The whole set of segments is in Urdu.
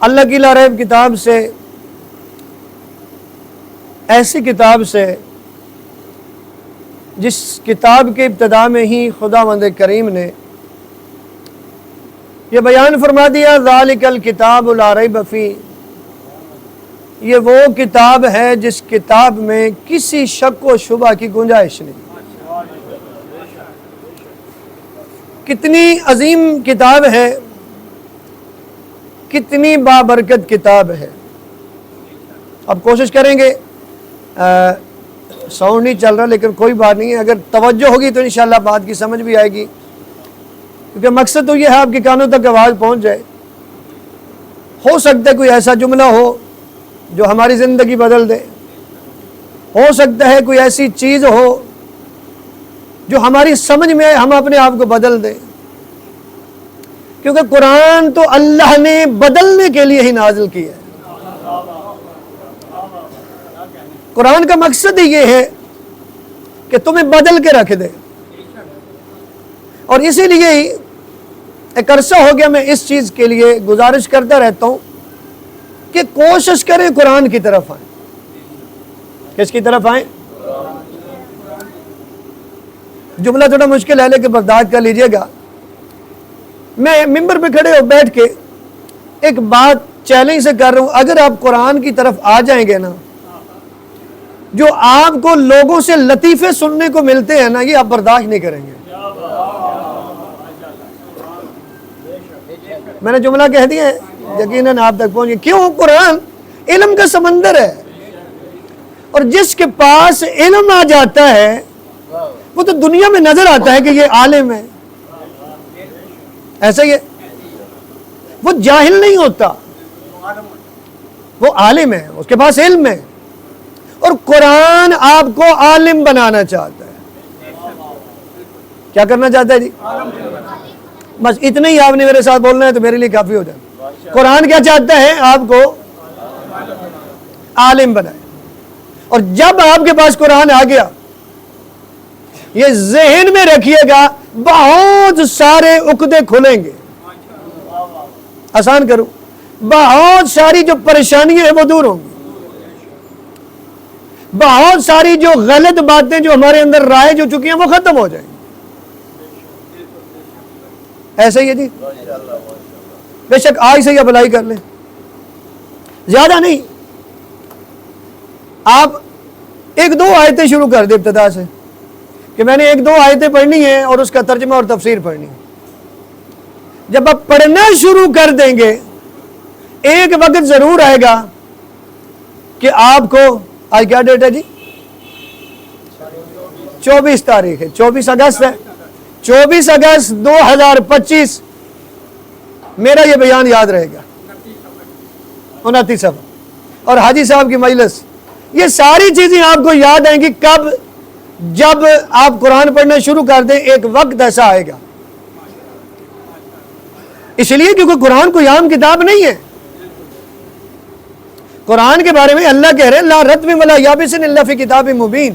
اللہ کی لا ریب کتاب سے، ایسی کتاب سے جس کتاب کے ابتدا میں ہی خداوند کریم نے یہ بیان فرما دیا، ذالک الکتاب لا ریب فیہ، یہ وہ کتاب ہے جس کتاب میں کسی شک و شبہ کی گنجائش نہیں۔ کتنی عظیم کتاب ہے، کتنی بابرکت کتاب ہے۔ اب کوشش کریں گے، ساؤنڈ نہیں چل رہا لیکن کوئی بات نہیں ہے، اگر توجہ ہوگی تو انشاءاللہ بات کی سمجھ بھی آئے گی، کیونکہ مقصد تو یہ ہے آپ کے کانوں تک آواز پہنچ جائے۔ ہو سکتا ہے کوئی ایسا جملہ ہو جو ہماری زندگی بدل دے، ہو سکتا ہے کوئی ایسی چیز ہو جو ہماری سمجھ میں ہم اپنے آپ کو بدل دیں، کیونکہ قرآن تو اللہ نے بدلنے کے لیے ہی نازل کیا ہے۔ قرآن کا مقصد ہی یہ ہے کہ تمہیں بدل کے رکھ دے، اور اسی لیے ہی ایک عرصہ ہو گیا میں اس چیز کے لیے گزارش کرتا رہتا ہوں کہ کوشش کریں قرآن کی طرف آئیں۔ کس کی طرف آئیں؟ جملہ تھوڑا مشکل ہے لیکن برداشت کر لیجئے گا۔ میں ممبر پہ کھڑے ہو بیٹھ کے ایک بات چیلنج سے کر رہا ہوں، اگر آپ قرآن کی طرف آ جائیں گے نا، جو آپ کو لوگوں سے لطیفے سننے کو ملتے ہیں نا، یہ آپ برداشت نہیں کریں گے۔ میں نے جملہ کہہ دیا ہے، یقیناً آپ تک پہنچ گئے۔ کیوں؟ قرآن علم کا سمندر ہے، اور جس کے پاس علم آ جاتا ہے وہ تو دنیا میں نظر آتا ہے کہ یہ عالم ہے، ایسا ہی ہے، وہ جاہل نہیں ہوتا، وہ عالم ہے، اس کے پاس علم ہے، اور قرآن آپ کو عالم بنانا چاہتا ہے۔ کیا کرنا چاہتا ہے جی؟ بس اتنا ہی آپ نے میرے ساتھ بولنا ہے تو میرے لیے کافی ہو جائے۔ قرآن کیا چاہتا ہے؟ آپ کو عالم بنائے، اور جب آپ کے پاس قرآن آ گیا، یہ ذہن میں رکھیے گا، بہت سارے عقدے کھلیں گے۔ آسان کروں، بہت ساری جو پریشانیاں ہیں وہ دور ہوں گی، بہت ساری جو غلط باتیں جو ہمارے اندر رائج ہو چکی ہیں وہ ختم ہو جائیں گی۔ ایسا ہی ہے جی، بے شک آج سے یہ اپلائی کر لیں، زیادہ نہیں، آپ ایک دو آیتیں شروع کر دیں ابتدا سے، کہ میں نے ایک دو آیتیں پڑھنی ہیں اور اس کا ترجمہ اور تفسیر پڑھنی ہے۔ جب آپ پڑھنا شروع کر دیں گے، ایک وقت ضرور آئے گا کہ آپ کو، آج کیا ڈیٹ ہے جی؟ 24 تاریخ ہے، 24 اگست ہے، 24 اگست 2025 میرا یہ بیان یاد رہے گا، 29 اور حاجی صاحب کی مجلس، یہ ساری چیزیں آپ کو یاد آئیں گی کب؟ جب آپ قرآن پڑھنا شروع کر دیں، ایک وقت ایسا آئے گا، اس لیے کیونکہ قرآن کوئی عام کتاب نہیں ہے۔ قرآن کے بارے میں اللہ کہہ رہے ہیں لا رتب ولا یابس الا فی کتاب مبین،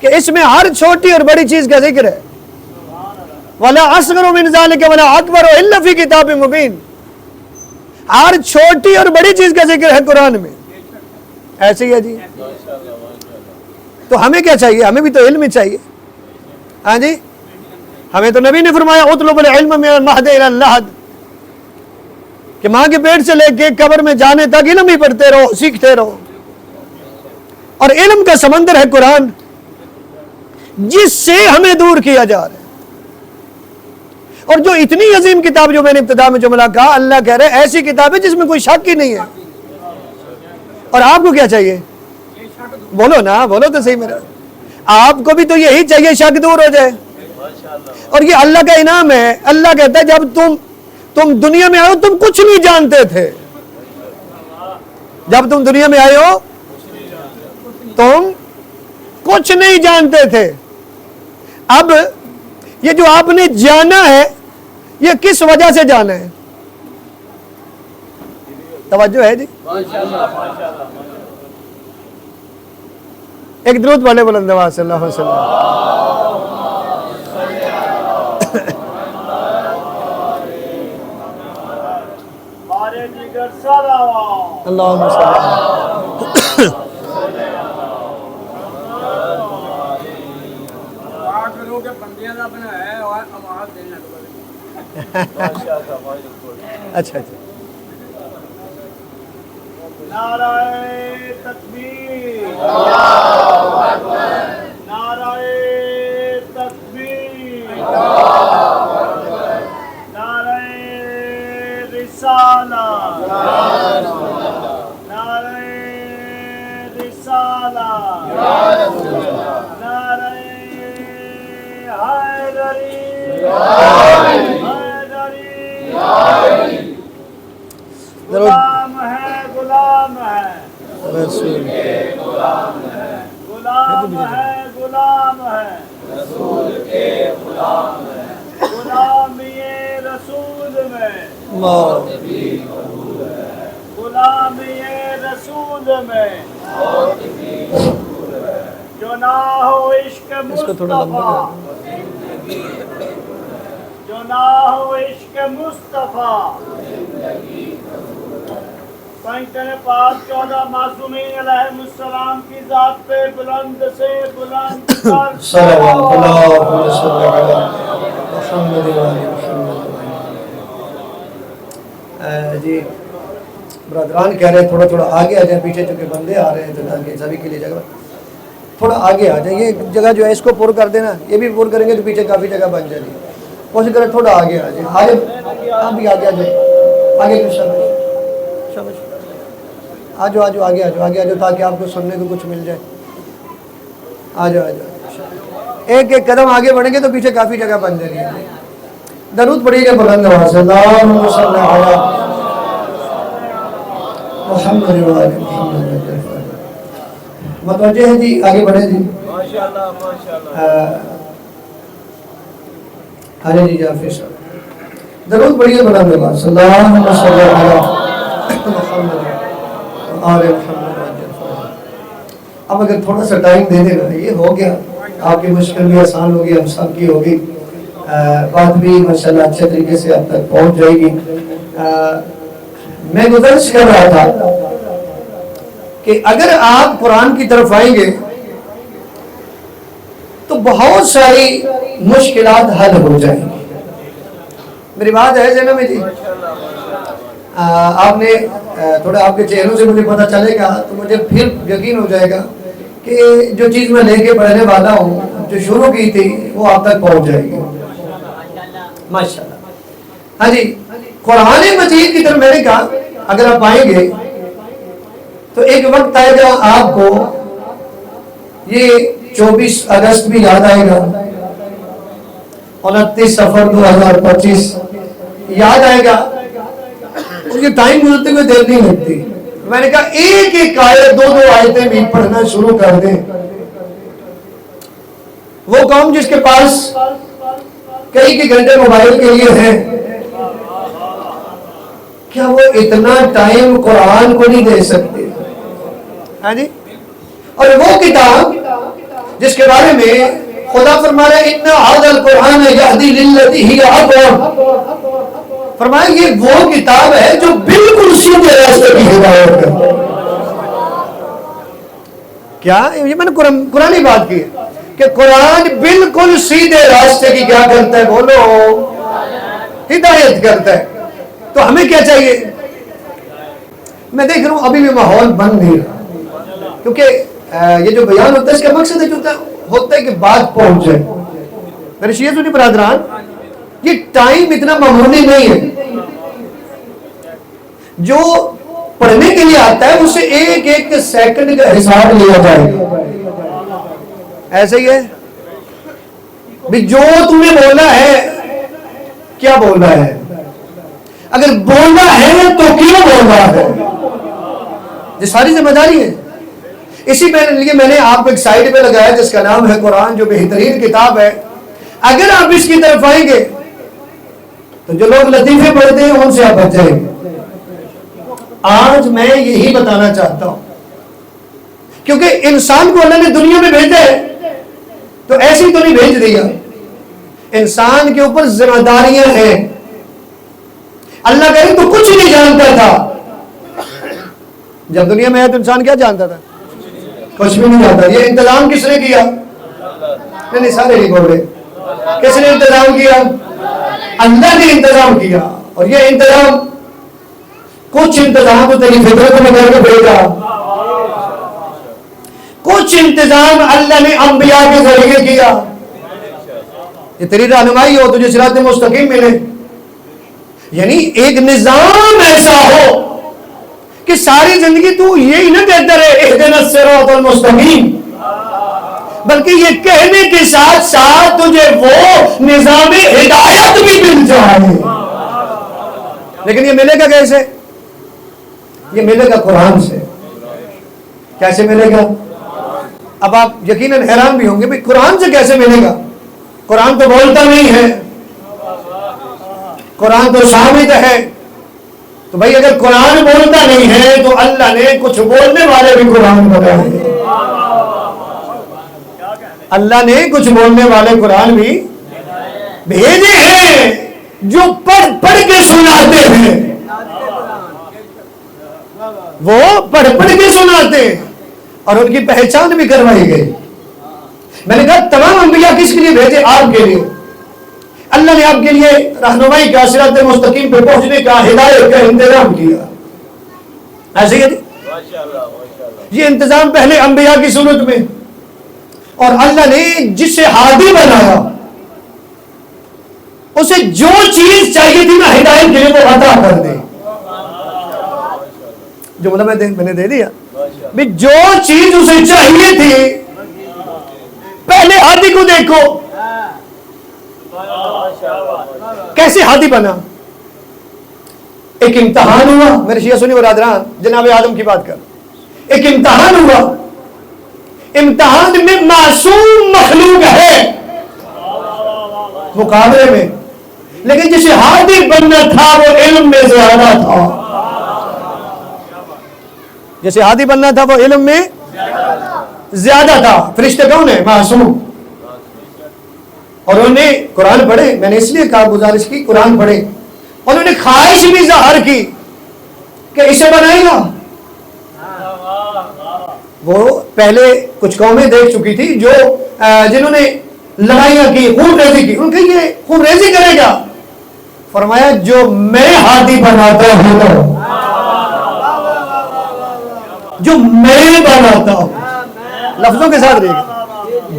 کہ اس میں ہر چھوٹی اور بڑی چیز کا ذکر ہے، ولا اصغر من ذلک ولا اکبر الا فی کتاب مبین، ہر چھوٹی اور بڑی چیز کا ذکر ہے قرآن میں۔ ایسے ہی ہے جی، تو ہمیں کیا چاہیے؟ ہمیں بھی تو علم ہی چاہیے، ہاں جی، ہمیں تو نبی نے فرمایا اطلب العلم من المہد الی اللحد، کہ ماں کے پیٹ سے لے کے قبر میں جانے تک علم ہی پڑھتے رہو، سیکھتے رہو، اور علم کا سمندر ہے قرآن، جس سے ہمیں دور کیا جا رہا ہے۔ اور جو اتنی عظیم کتاب جو میں نے ابتدا میں جملہ کہا، اللہ کہہ رہے ایسی کتاب ہے جس میں کوئی شک ہی نہیں ہے، اور آپ کو کیا چاہیے؟ بولو نا، بولو تو صحیح میرا، آپ کو بھی تو یہی چاہیے، شک دور ہو جائے، اور یہ اللہ کا انعام ہے۔ اللہ کہتا ہے جب تم دنیا میں آئے ہو تم کچھ نہیں جانتے تھے، جب تم دنیا میں آئے ہو تم کچھ نہیں جانتے تھے، اب یہ جو آپ نے جانا ہے یہ کس وجہ سے جانا ہے؟ توجہ ہے جی؟ ایک درود پڑھے بلند آواز صلی اللہ علیہ وسلم۔ اللہم صلی اللہ اچھا اچھا نعرہ تکبیر، نعرہ تکبیر، نعرہ رسالہ، نعرہ رسالہ، نعرہ حیدری، حیدری، غلام ہے، غلام ہے، رسول غلام ہے، غلام ہے، غلامی رسول میں، غلامی رسول میں، جو نہ ہو عشق مصطفیٰ، جو نہ ہو عشق مصطفیٰ، پنچن پاک 14 معصومین علیہ السلام کی ذات پہ بلند سے بلند کر صلوات اللہم صلی علی محمد و آل محمد۔ جی برادران کہہ رہے ہیں تھوڑا تھوڑا آگے آ جائیں، پیچھے چونکہ بندے آ رہے ہیں تو تاکہ سبھی کے لیے جگہ تھوڑا آگے آ جائیں۔ یہ جگہ جو ہے اس کو پر کر دینا، یہ بھی پر کریں گے تو پیچھے کافی جگہ بن جائے گی۔ کوشش کریں تھوڑا آگے آ جائیں، آگے آپ بھی آگے آ جائیں، آگے کچھ شاباش شاباش، آ جاؤ آ جاؤ آگے آ جاؤ آگے آ جاؤ تاکہ آپ کو سننے کو کچھ مل جائے۔ آ جاؤ آ جاؤ، ایک ایک قدم آگے بڑھیں گے تو پیچھے کافی جگہ بن جائے گی۔ درود پڑھیے گا بلند آواز سے، اللہم صلی علی محمد و آل محمد۔ متوجہ ہے جی، آگے بڑھیں جی، ماشاءاللہ ماشاءاللہ۔ آجائے جی جعفر صاحب، درود پڑھیے بلند آواز سے، اللہم صلی علی محمد و آل محمد۔ اب اگر تھوڑا سا ٹائم دے دے گا، یہ ہو گیا، آپ کی مشکل بھی آسان ہوگی، ہم سب کی ہوگی، بات بھی ماشاءاللہ اچھے طریقے سے اب تک پہنچ جائے گی۔ میں گزارش کر رہا تھا کہ اگر آپ قرآن کی طرف آئیں گے تو بہت ساری مشکلات حل ہو جائیں گی۔ میری بات ہے ذہن میں جی؟ آپ نے تھوڑا آپ کے چہروں سے مجھے پتہ چلے گا تو مجھے پھر یقین ہو جائے گا کہ جو چیز میں لے کے پڑھنے والا ہوں، جو شروع کی تھی وہ آپ تک پہنچ جائے گی ماشاءاللہ۔ ہاں جی، قرآن مجید کی طرف میں نے کہا اگر آپ آئیں گے تو ایک وقت آئے گا آپ کو، یہ 24 اگست بھی یاد آئے گا، 29 صفر 2025 یاد آئے گا، کیونکہ ٹائم گزرتے ہوئے دیر نہیں لگتی۔ میں نے کہا ایک ایک آیت، دو دو آیتیں بھی پڑھنا شروع کر دیں۔ وہ قوم جس کے پاس کئی گھنٹے موبائل کے لیے ہیں، کیا وہ اتنا ٹائم قرآن کو نہیں دے سکتے؟ ہاں جی، اور وہ کتاب جس کے بارے میں خدا فرما رہا ہے اِنَّ هَذَا الْقُرْآنَ يَهْدِي لِلَّتِي هِيَ أَقْوَمُ، فرمایا یہ وہ کتاب ہے جو بالکل سیدھے راستے کی ہدایت کرتی ہے۔ کیا یہ میں نے قرآنی بات کی ہے کہ قرآن بالکل سیدھے راستے کی کیا کرتا ہے؟ بولو، ہدایت کرتا ہے۔ تو ہمیں کیا چاہیے؟ میں دیکھ رہا ہوں ابھی بھی ماحول بن نہیں رہا، کیونکہ یہ جو بیان ہوتا ہے اس کا مقصد ہوتا ہے کہ بات پہنچ جائے۔ میرے شیعہ سنی برادران، یہ ٹائم اتنا معمولی نہیں ہے، جو پڑھنے کے لیے آتا ہے اسے ایک ایک سیکنڈ کا حساب لیا جائے گا۔ ایسے ہی ہے بھی جو تمہیں بولنا ہے، کیا بولنا ہے؟ اگر بولنا ہے تو کیوں بولنا ہے؟ یہ ساری ذمہ داری ہے۔ اسی لیے میں نے آپ کو ایک سائٹ پہ لگایا جس کا نام ہے قرآن، جو بہترین کتاب ہے۔ اگر آپ اس کی طرف آئیں گے تو جو لوگ لطیفے پڑھتے ہیں ان سے آپ بچ جائیں گے۔ آج میں یہی بتانا چاہتا ہوں، کیونکہ انسان کو اللہ نے دنیا میں بھیجا ہے تو ایسے ہی تو نہیں بھیج دیا، انسان کے اوپر ذمہ داریاں ہیں۔ اللہ کریم تو کچھ نہیں جانتا تھا. جب دنیا میں ہے تو انسان کیا جانتا تھا؟ کچھ بھی نہیں جانتا. یہ انتظام کس نے کیا؟ نہیں سارے نہیں بول رہے. کس نے انتظام کیا؟ اللہ نے انتظام کیا. اور یہ انتظام کچھ انتظام تو تیری فطرت میں کر کے بھیجا, کچھ انتظام اللہ نے انبیاء کے ذریعے کیا. یہ تیری رہنمائی ہو, تجھے صراط مستقیم ملے. یعنی ایک نظام ایسا ہو کہ ساری زندگی تو یہی نہ کہتا رہے اہدنا الصراط المستقیم, بلکہ یہ کہنے کے ساتھ ساتھ تجھے وہ نظام ہدایت بھی مل جائے. لیکن یہ ملے گا کیسے؟ یہ ملے گا قرآن سے. کیسے ملے گا؟ اب آپ یقیناً حیران بھی ہوں گے بھئی قرآن سے کیسے ملے گا؟ قرآن تو بولتا نہیں ہے, قرآن تو صامت ہے. تو بھائی اگر قرآن بولتا نہیں ہے تو اللہ نے کچھ بولنے والے بھی قرآن بتائے. اللہ نے کچھ بولنے والے قرآن بھی بھیجے ہیں جو پڑھ پڑھ کے سناتے ہیں. وہ پڑھ پڑھ کے سناتے ہیں اور ان کی پہچان بھی کروائی گئی. میں نے کہا تمام انبیاء کس کے لیے بھیجے؟ آپ کے لیے. اللہ نے آپ کے لیے رہنمائی کا, صراط مستقیم پہ پہنچنے کا, ہدایت کا انتظام کیا. ایسے ہی یہ انتظام پہلے انبیاء کی صورت میں, اور اللہ نے جسے ہادی بنایا اسے جو چیز چاہیے تھی نا ہدایت کے لیے وہ عطا کر دے. جو مطلب میں نے دے دیا بھی جو چیز اسے چاہیے تھی. پہلے ہادی کو دیکھو کیسے ہادی بنا. ایک امتحان ہوا, میرے شیعہ سنی برادران, جناب آدم کی بات کر. ایک امتحان ہوا, امتحان میں معصوم مخلوق ہے مقابلے میں, لیکن جسے ہادی بننا تھا وہ علم میں زیادہ تھا. جسے ہادی بننا تھا وہ علم میں زیادہ تھا. فرشتے کون ہیں؟ معصوم. اور انہوں نے قرآن پڑھے. میں نے اس لیے کہا, گزارش کی, قرآن پڑھے. انہوں نے خواہش بھی ظاہر کی کہ اسے بنائے گا. وہ پہلے کچھ قومیں دیکھ چکی تھی جو جنہوں نے لڑائیاں کی, خون ریزی کی. ان کے یہ خون ریزی کرے گا. فرمایا جو میں ہادی بناتا ہوں, جو میں بناتا ہوں, لفظوں کے ساتھ رہے گا,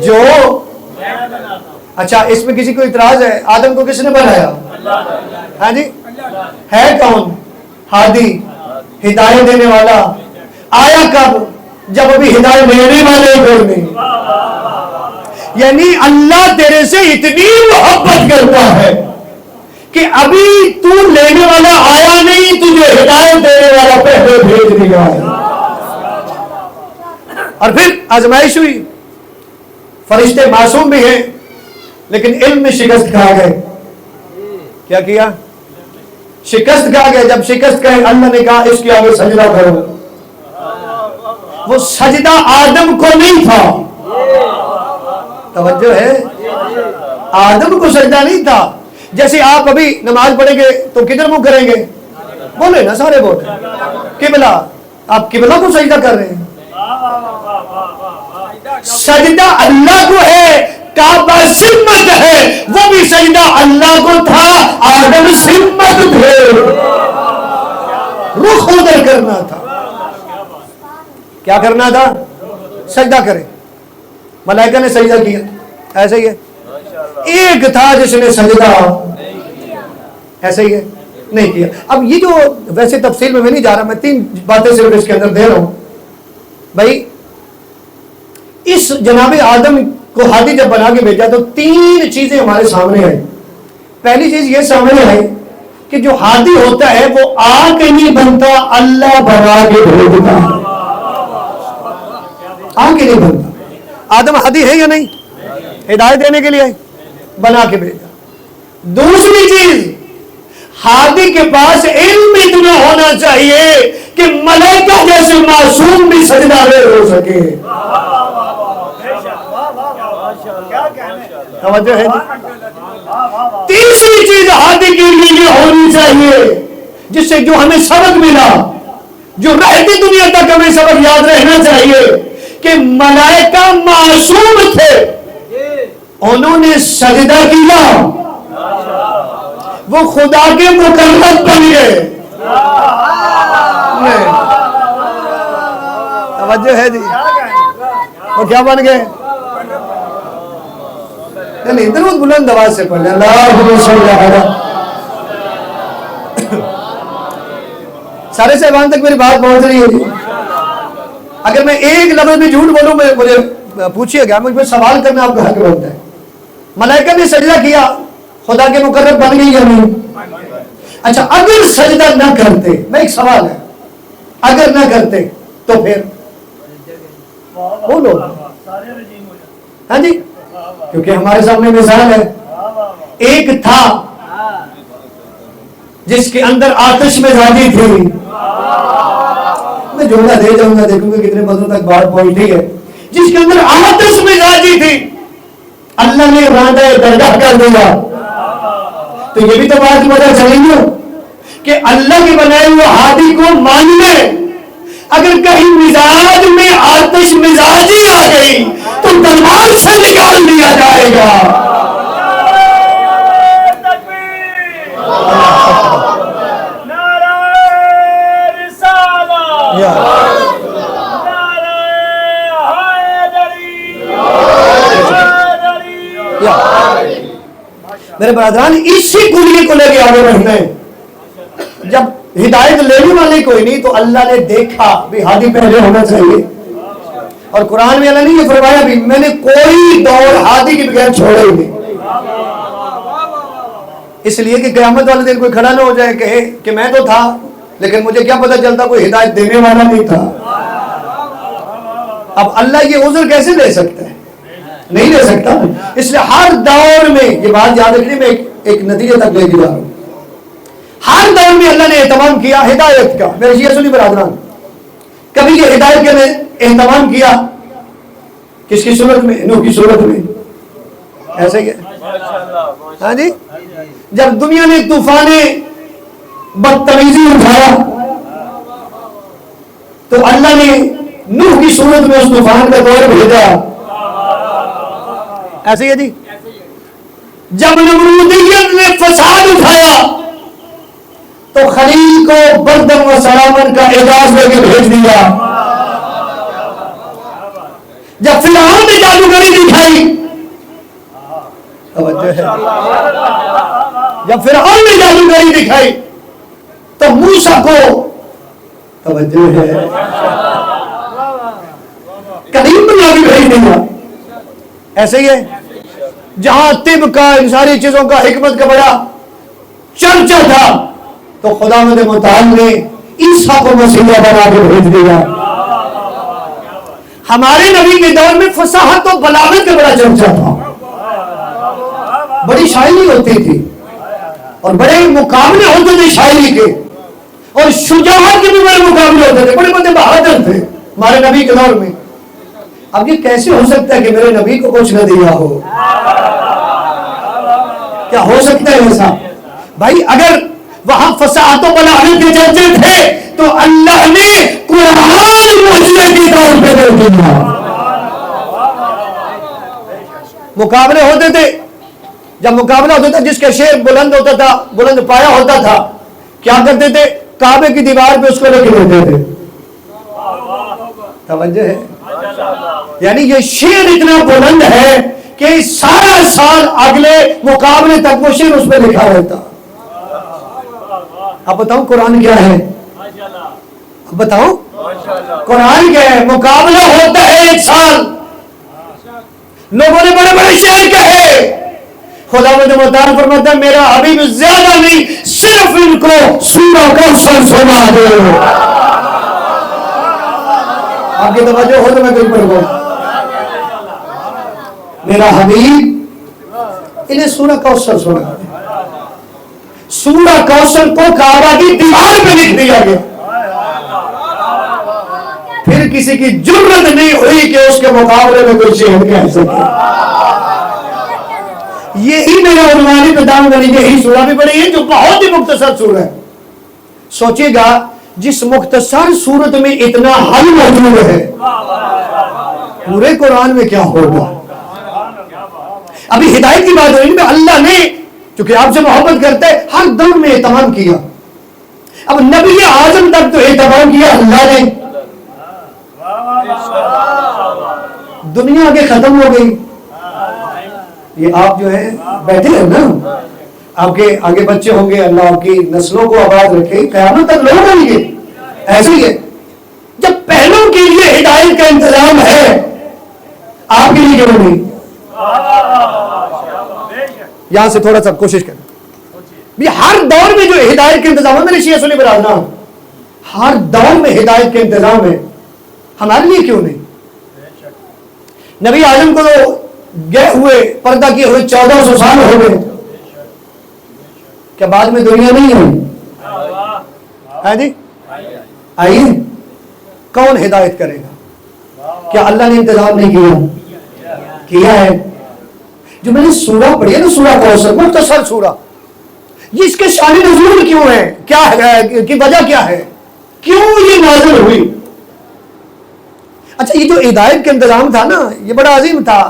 جو. اچھا اس میں کسی کو اعتراض ہے؟ آدم کو کس نے بنایا؟ ہاں جی, ہے کون ہادی, ہدایت دینے والا؟ آیا کب؟ جب ابھی ہدایت دینے والے کوئی نہیں. یعنی اللہ تیرے سے اتنی محبت کرتا ہے کہ ابھی تو لینے والا آیا نہیں, تجھے ہدایت دینے والا پہلے بھیج دیا ہے. اور پھر آزمائش ہوئی. فرشتے معصوم بھی ہیں لیکن علم میں شکست کھا گئے. کیا کیا؟ شکست کھا گئے. جب شکست کھائے اللہ نے کہا اس کے آگے سجدہ کرو. وہ سجدہ آدم کو نہیں تھا. توجہ ہے, آدم کو سجدہ نہیں تھا. جیسے آپ ابھی نماز پڑھیں گے تو کدھر منہ کریں گے؟ بولے نا سارے بولے قبلہ. آپ قبلہ کو سجدہ کر رہے ہیں. سجدہ اللہ کو ہے, کعبہ سمت ہے, وہ بھی سجدہ اللہ کو تھا, آدم سمت تھے, رخ ادھر کرنا تھا. کیا کرنا تھا؟ سجدہ کرے. ملائکہ نے سجدہ کیا, ایسا ہی ہے. ایک تھا جس نے سجدہ ایسا ہی ہے نہیں کیا. اب یہ جو ویسے تفصیل میں نہیں جا رہا, میں 3 باتیں صرف اس کے اندر دے رہا ہوں. بھائی اس جناب آدم کو ہادی جب بنا کے بھیجا تو 3 چیزیں ہمارے سامنے آئی. پہلی چیز یہ سامنے آئی کہ جو ہادی ہوتا ہے وہ آ کے نہیں بنتا, اللہ بنا کے بھیجتا. آ کے نہیں بنتا. آدم ہادی ہے یا نہیں؟ ہدایت دینے کے لیے بنا کے بھیجا. دوسری چیز, ہادی کے پاس علم اتنا ہونا چاہیے کہ ملائکہ جیسے معصوم بھی سجدہ ہو سکے. توجہ ہے. تیسری چیز ہادی کے لیے یہ ہونی چاہیے جس سے جو ہمیں سبق ملا، جو رہتی دنیا تک ہمیں سبق یاد رہنا چاہیے کہ ملائکہ معصوم تھے، انہوں نے سجدہ کیا، وہ خدا کے مقرب بن گئے۔ توجہ ہے جی؟ وہ کیا بن گئے؟ نہیں، ادھر بہت بلند آواز سے پڑھ لیں، اللہم صلی علی۔ سارے صاحبان تک میری بات پہنچ رہی ہے جی؟ اگر میں ایک لفظ بھی جھوٹ بولوں، مجھے پوچھئے گا، مجھ پہ سوال کرنا آپ کا حق بنتا ہے۔ ملائکہ نے سجدہ کیا، خدا کے مقرب بن گئی یا نہیں؟ اچھا، اگر سجدہ نہ کرتے، میں ایک سوال ہے، اگر نہ کرتے تو پھر بولو، ہاں جی، کیونکہ ہمارے سامنے مثال ہے، ایک تھا جس کے اندر آتش مزاجی تھی، میں جملہ دے جاؤں گا، دیکھوں گا کتنے بندوں تک بات پہنچی ہے، جس کے اندر آتش مزاجی تھی، اللہ نے راندہ درگاہ کر دیا۔ تو یہ بھی تو بات پتہ چلیں گے کہ اللہ کے بنائے ہوئے ہادی کو ماننے، اگر کہیں مزاج میں آتش مزاجی آ گئی تو تلوار سے نکال دیا جائے گا۔ میرے برادران، اسی کلیے کو لے کے آگے بڑھنا ہے۔ جب ہدایت لینے والے کوئی نہیں تو اللہ نے دیکھا بھی ہادی پہلے ہونا چاہیے، اور قرآن میں اللہ نے یہ فرمایا بھی میں نے کوئی دور ہادی کے بغیر چھوڑے ہی نہیں، اس لیے کہ قیامت والے دن کوئی کھڑا نہ ہو جائے کہے کہ میں تو تھا لیکن مجھے کیا پتا چلتا کوئی ہدایت دینے والا نہیں تھا۔ اب اللہ یہ عذر کیسے لے سکتا ہے؟ نہیں لے سکتا۔ اس لیے ہر دور میں یہ بات یاد رکھنے میں ایک نتیجے تک لے کے جا رہا ہوں، ہر دور میں اللہ نے اہتمام کیا ہدایت کا۔ میرے شیعہ سنی برادران، کبھی یہ ہدایت کا اہتمام کیا کس کی صورت میں؟ نوح کی صورت میں، ایسے ہی ہے، ہاں جی، جب دنیا نے طوفان بدتمیزی اٹھایا تو اللہ نے نوح کی صورت میں اس طوفان کا دور بھیجا، ایسے ہی ہے جی۔ جب نمرودیت نے فساد اٹھایا تو خلیل کو بردم و سلامن کا اعزاز لے کے بھیج دیا۔ جب فرعون نے جادوگری دکھائی، توجہ ہے، جب فرعون نے جادوگری دکھائی تو موسیٰ کو، توجہ ہے، کلیم بنا کے بھیج دیا۔ ایسے ہی ہے، جہاں طب کا ان ساری چیزوں کا حکمت کا بڑا چرچا تھا تو خداوند متعال نے عیسیٰ کو مسیح بنا کے بھیج دیا۔ ہمارے نبی کے دور میں فصاحت و بلاغت کا بڑا چرچا تھا، بڑی شاعری ہوتی تھی اور بڑے مقابلے ہوتے تھے شاعری کے، اور شجاعت کے بھی بڑے مقابلے ہوتے تھے، بڑے بڑے بہادر تھے ہمارے نبی کے دور میں۔ اب یہ کیسے ہو سکتا ہے کہ میرے نبی کو کچھ نہ دیا ہو؟ کیا ہو سکتا ہے ایسا؟ بھائی اگر وہاں فصاحت و بلاغت کے چرچے تھے تو اللہ نے قرآن معجزے کے طور پہ دے دیا۔ مقابلے ہوتے تھے، جب مقابلہ ہوتا تھا جس کا شعر بلند ہوتا تھا، بلند پایا ہوتا تھا، کیا کرتے تھے؟ کعبے کی دیوار پہ اس کو لکھ دیتے تھے۔ توجہ ہے، یعنی یہ شعر اتنا بلند ہے کہ سارا سال اگلے مقابلے تک وہ شعر اس پہ لکھا رہتا۔ اب بتاؤں قرآن کیا ہے؟ اب بتاؤں قرآن کیا ہے؟ مقابلہ ہوتا ہے ایک سال، لوگوں نے بڑے بڑے شعر کہے، خداوند متعال فرماتا ہے میرا حبیب زیادہ نہیں، صرف ان کو سورہ کوثر سنا دو۔ آپ کی توجہ ہو تو میں کچھ پڑھوں، میرا حبیب انہیں سورہ کوثر سنا دے۔ سورہ کوثر کو کعبہ کی دیوار پہ لکھ دیا گیا، پھر کسی کی جرت نہیں ہوئی کہ اس کے مقابلے میں کوئی شعر کہہ سکے۔ یہی میرا عنوانی پہ دام گنی، یہی سورہ بھی پڑھی ہے جو بہت ہی مختصر سورہ ہے، سوچے گا جس مختصر صورت میں اتنا حل موجود ہے، پورے قرآن میں کیا ہوگا؟ ابھی ہدایت کی بات ہوئی، اللہ نے چونکہ آپ سے محبت کرتا ہے ہر دور میں اہتمام کیا. اب نبی اعظم تک تو اہتمام کیا اللہ نے. دنیا آگے ختم ہو گئی. یہ آپ جو ہے بیٹھے ہیں نا، آپ کے آگے بچے ہوں گے، اللہ آپ کی نسلوں کو آباد رکھے، قیامت تک لوگ آئیں گے. ایسے ہی ہے، جب پہلوں کے لیے ہدایت کا انتظام ہے، آپ کے لیے کیوں نہیں؟ یہاں سے تھوڑا سا کوشش کریں. ہر دور میں جو ہدایت کے انتظام ہے، میرے شیعہ سنی برادران، ہر دور میں ہدایت کے انتظام ہے، ہمارے لیے کیوں نہیں؟ نبی اعظم کو تو گئے ہوئے پردہ کیے ہوئے 1400 سال ہو گئے، کیا بعد میں دنیا نہیں ہے جی؟ آئیے، کون ہدایت کرے گا؟ کیا اللہ نے انتظام نہیں کیا ہے؟ جو میں نے سورہ پڑھی ہے نا، سورہ کوثر، مختصر سورہ، یہ اس کے شان نزول کیوں ہے؟ کیا ہے کی وجہ کیا ہے؟ کیوں یہ نازل ہوئی؟ اچھا، یہ جو ہدایت کا انتظام تھا نا، یہ بڑا عظیم تھا،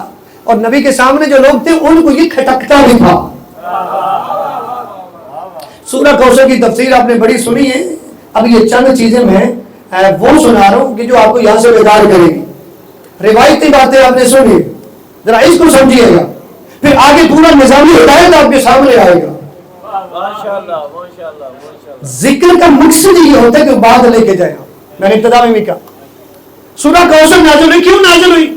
اور نبی کے سامنے جو لوگ تھے ان کو یہ کھٹکتا بھی تھا. سورہ کوثر کی تفسیر آپ نے بڑی سنی ہے. اب یہ چند چیزیں میں وہ سنا رہا ہوں کہ جو آپ کو یہاں سے بیدار کرے گی. روایتی باتیں آپ نے سنی، ذرا اس کو سمجھیے گا، پھر آگے پورا نظامی ہدایت آپ کے سامنے آئے گا. ذکر کا مقصد یہ ہوتا ہے کہ بات لے کے جائے. میں نے ابتدا میں بھی کہا سورہ کوثر نازل ہوئی، کیوں نازل ہوئی؟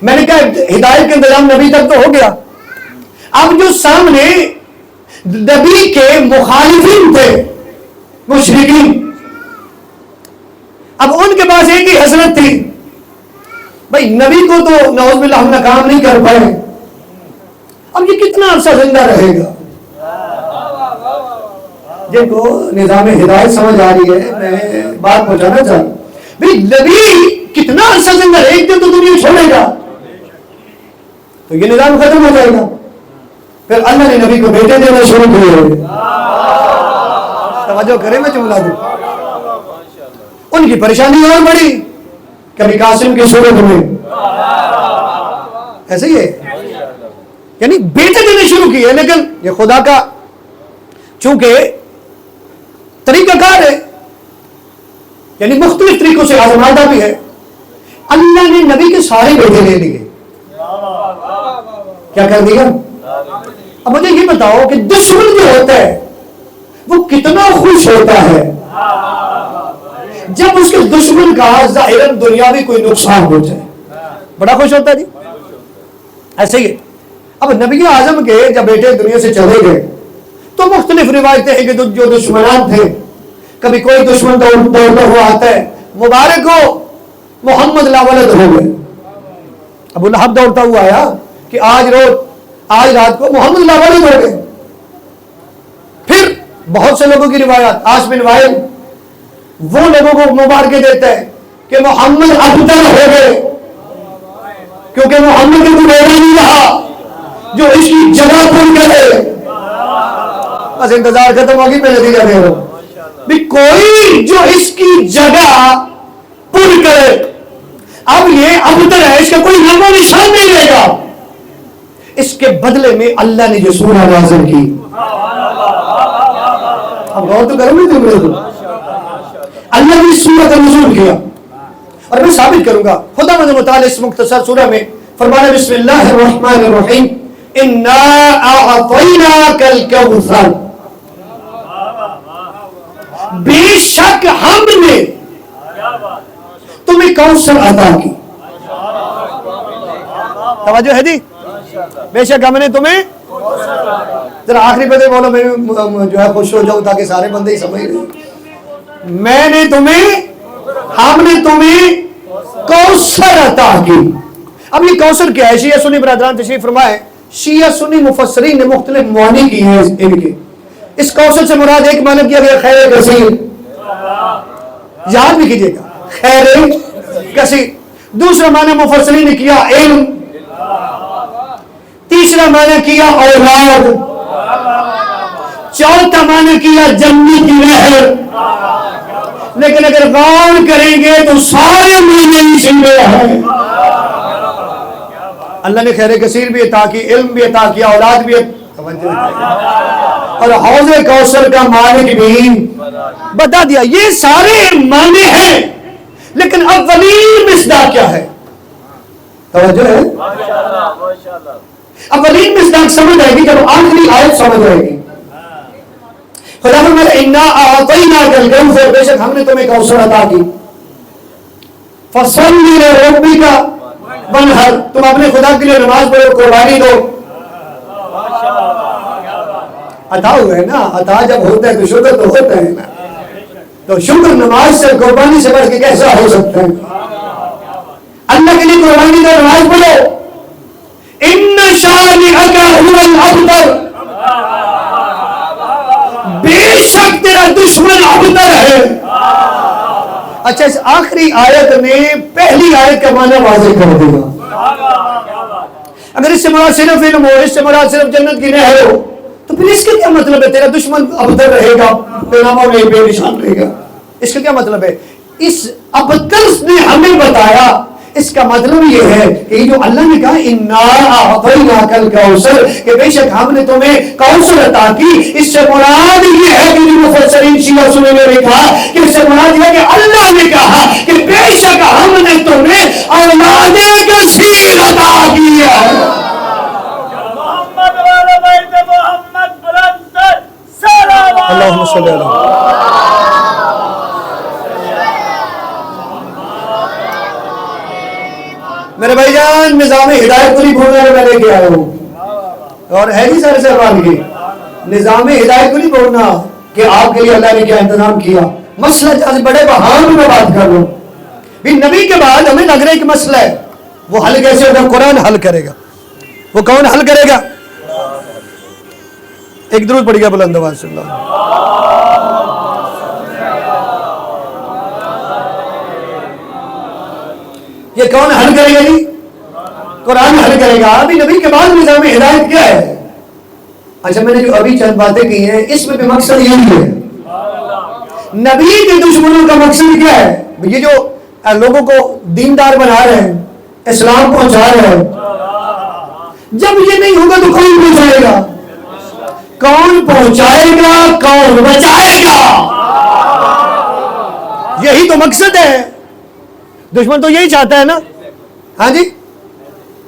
میں نے کہا ہدایت کا انتظام نبی تک تو ہو گیا. اب جو سامنے نبی کے مخالفین تھے، مشرکین، اب ان کے پاس ایک ہی حسرت تھی، بھائی نبی کو تو نعوذ باللہ ہم ناکام نہیں کر پائے، اب یہ کتنا عرصہ زندہ رہے گا؟ جن کو نظام ہدایت سمجھ آ رہی ہے، میں بات پہنچانا چاہوں، بھائی نبی کتنا عرصہ زندہ رہے، ایک دن تو دنیا چھوڑے گا، تو یہ نظام ختم ہو جائے گا. پھر اللہ نے نبی کو بیٹے دینا شروع کیے. توجہ کریں، میں جملہ دوں. ان کی پریشانی اور بڑی، کبھی قاسم کی صورت میں، ایسے ہی ہے، یعنی بیٹے دینے شروع کیے. لیکن یہ خدا کا چونکہ طریقہ کار ہے، یعنی مختلف طریقوں سے آزمائدہ بھی ہے. اللہ نے نبی کے سارے بیٹے لے لیے. کیا کر دیا؟ اب مجھے یہ بتاؤ کہ دشمن جو ہوتا ہے وہ کتنا خوش ہوتا ہے جب اس کے دشمن کا ظاہراً دنیاوی کوئی نقصان ہو جائے. بڑا خوش ہوتا ہے جی. ایسے ہی اب نبی اعظم کے جب بیٹے دنیا سے چلے گئے تو مختلف روایتیں ہیں کہ جو دشمنان تھے، کبھی کوئی دشمن دوڑتا ہوا آتا ہے، مبارک ہو محمد لا ولد ہو گئے. ابو لہب دوڑتا ہوا آیا کہ آج رات کو محمد لا ولد ہو گئے. پھر بہت سے لوگوں کی روایات، عاص بن وائل وہ لوگوں کو مبارکیں دیتا ہے کہ محمد ابتر ہو گئے، کیونکہ محمد کو کوئی نہیں رہا جو اس کی جگہ پر کرے. بس انتظار ختم ہوگی، میں نتیجہ دے رہا ہوں بھی کوئی جو اس کی جگہ پر کرے. اب یہ ابتر ہے، اس کا کوئی نام و نشان نہیں رہے گا. اس کے بدلے میں اللہ نے جو سورہ نازل کی، اب غور تو کرو گے تم لوگ، اللہ نے سورہ کا نزول کیا. اور میں ثابت کروں گا، خدا مند متعال اس مختصر سورہ میں فرمانا بسم اللہ الرحمن الرحیم انا اعطیناک الکوثر، بے شک ہم نے تمہیں کوثر عطا کی. توجہ ہے جی؟ بے شک ہم نے تمہیں، ذرا آخری پتے بولو، میں جو ہے خوش ہو جاؤں تاکہ سارے بندے ہی سمجھ لیں. میں نے تمہیں، ہم نے تمہیں کوثر عطا کی. اب یہ کوثر کیا ہے؟ شیعہ سنی برادران تشریف فرمائے. شیعہ سنی مفسرین نے مختلف معانی کی ہیں ان کے. اس کوثر سے مراد ایک معنی کیا گیا خیر کثیر، یاد بھی کیجیے گا، خیر کثیر. دوسرا معنی مفسرین نے کیا علم. تیسرا معنی کیا اولاد. چوتھا معنی کیا جنت کی نہر، لیکن اگر غور کریں گے تو سارے معنی اسی میں ہیں۔ اللہ نے خیر کثیر بھی عطا کی، علم بھی عطا کیا، اولاد بھی اور حوض کوثر کا مالک بھی بتا دیا۔ یہ سارے معنی ہیں، لیکن اولین مصداق کیا ہے؟ توجہ ہے؟ اولین مصداق سمجھ آئے گی جب آخری آیت سمجھ آئے گی۔ خدا فرماتا انا اعطیناک الکوثر، بے شک ہم نے تمہیں کوثر عطا کی، فصلی لربک وانحر، تم اپنے خدا کے لیے نماز پڑھو، قربانی دو۔ عطا ہوا ہے نا، عطا جب ہوتا ہے تو شکر تو ہوتا ہے نا، تو شکر نماز سے قربانی سے بڑھ کے کیسا ہو سکتا ہے؟ اللہ کے لیے قربانی دو، نماز پڑھو۔ ان شانئک هو الابتر، بے شک تیرا دشمن ابتر ہے۔ اچھا، اس آخری آیت نے پہلی آیت کا معنی واضح کر دیا۔ اگر اس سے مراد صرف علم ہو، اس سے مراد صرف جنت کی نہر ہو، تو پھر اس کا کیا مطلب ہے تیرا دشمن ابتر رہے گا، بے نام اور بے نشان رہے گا؟ اس کا کیا مطلب ہے؟ اس ابتر نے ہمیں بتایا، اس کا مطلب یہ ہے کہ جو اللہ نے کہا انا اعطیناک الکوثر، کہ بے شک ہم نے تمہیں کوثر عطا کی، اس سے مراد یہ ہے کہ مفسرین شیعہ سننے میں نے کہا کہ اس سے مراد یہ ہے کہ اللہ نے کہا کہ بے شک ہم نے تمہیں اولاد کثیر عطا کی ہے۔ محمد والا بیت محمد بلند سلام اللہم صلی اللہ میرے بھائی جان، نظام ہدایت کو نہیں بھولنا ہے، میں لے کے آیا ہوں، اور ہے جی سارے سربان کی نظام ہدایت کو نہیں بھولنا کہ آپ کے لیے اللہ نے کیا انتظام کیا۔ مسئلہ جہاں بڑے بہان میں بات کر لوں، بھی نبی کے بعد ہمیں لگ رہا ہے کہ مسئلہ ہے، وہ حل کیسے ہوگا؟ قرآن حل کرے گا۔ وہ کون حل کرے گا؟ ایک درود پڑھ گیا بلند آواز سے اللہ۔ یہ کون حل کرے گا جی؟ قرآن حل کرے گا۔ ابھی نبی کے بعد نظام ہدایت کیا ہے؟ اچھا، میں نے جو ابھی چند باتیں کی ہیں اس میں بھی مقصد یہی ہے، نبی کے دشمنوں کا مقصد کیا ہے؟ یہ جو لوگوں کو دیندار بنا رہے ہیں، اسلام پہنچا رہے ہیں، جب یہ نہیں ہوگا تو کون پہنچائے گا؟ کون پہنچائے گا؟ کون بچائے گا؟ یہی تو مقصد ہے۔ دشمن تو یہی چاہتا ہے نا، ہاں جی،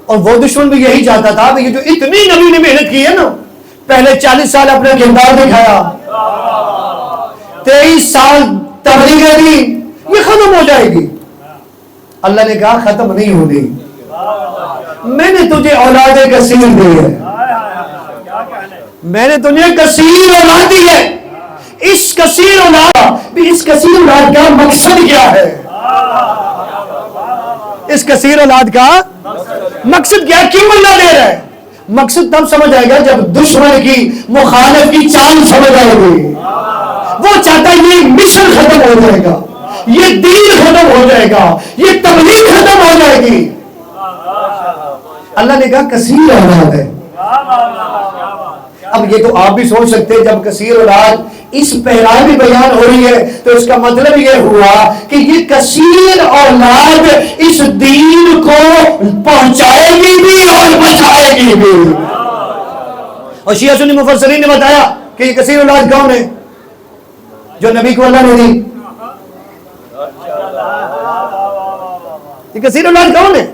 اور وہ دشمن بھی یہی چاہتا تھا کہ یہ جو اتنی نبی نے محنت کی ہے نا، پہلے 40 سال اپنا کردار دکھایا، 23 سال تبلیغ دی، یہ ختم ہو جائے گی۔ اللہ نے کہا ختم نہیں ہوگی، میں نے تجھے اولاد کثیر دی ہے، میں نے تجھے کثیر اولاد دی ہے۔ اس کثیر اولاد کا مقصد کیا ہے؟ اس کثیر اولاد کا مقصد کیا؟ کیوں اللہ دے رہا ہے؟ مقصد تب سمجھ آئے گا جب دشمن کی مخالف کی چال سمجھ آئے گی۔ وہ چاہتا ہے یہ مشن ختم ہو جائے گا، یہ دین ختم ہو جائے گا، یہ تبلیغ ختم ہو جائے گی۔ اللہ نے کہا کثیر اولاد ہے۔ اب یہ تو آپ بھی سوچ سکتے ہیں، جب کثیر اولاد اس پہرائی میں بیان ہو رہی ہے تو اس کا مطلب یہ ہوا کہ یہ کثیر اولاد اس دین کو پہنچائے گی بھی اور بچائے گی بھی۔ اور شیعہ سنی مفسرین نے بتایا کہ یہ کثیر اولاد کون ہے جو نبی کو اللہ نے دی؟ یہ کثیر اولاد کون ہے؟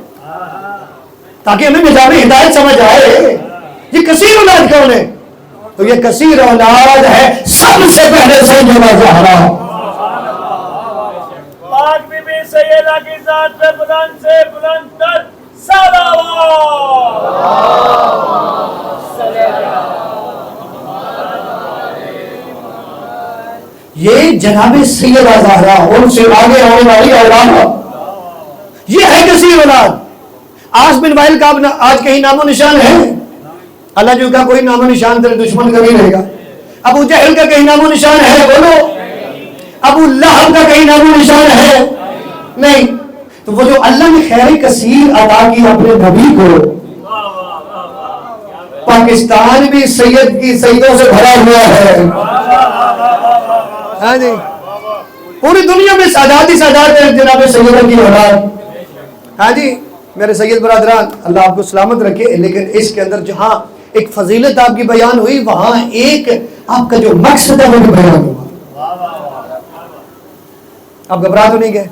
تاکہ ہمیں نظام ہدایت سمجھ آئے، یہ کثیر اولاد کون ہے؟ تو یہ کثیر اولاد ہے سب سے پہلے سیدنا زہرا، پاک بی بی سیدہ کی ذات پہ بلند سے بلند تر صلوات۔ یہ جناب سیدہ زہرا، ان سے آگے آنے والی اولاد، یہ ہے کثیر اولاد۔ آس بن وائل کا آج کہیں نام و نشان ہے؟ اللہ جو کا کوئی نام و نشان تیرے دشمن کا نہیں رہے گا۔ ابو جہل کا کہیں نام و نشان ہے؟ بولو۔ ابو لہب کا کہیں نام و نشان ہے؟ نہیں۔ تو وہ جو اللہ نے خیر کثیر عطا کی اپنے نبی کو، پاکستان بھی سید کی سیدوں سے بھرا ہوا ہے. ہاں جی پوری دنیا میں سادات ہی سادات ہے جناب سیدہ کی اولاد. ہاں جی میرے سید برادران اللہ آپ کو سلامت رکھے. لیکن اس کے اندر جہاں ایک فضیلت آپ کی بیان ہوئی وہاں ایک آپ کا جو مقصد ہے وہ بھی بیان ہوا. آپ گھبرا تو نہیں گئے؟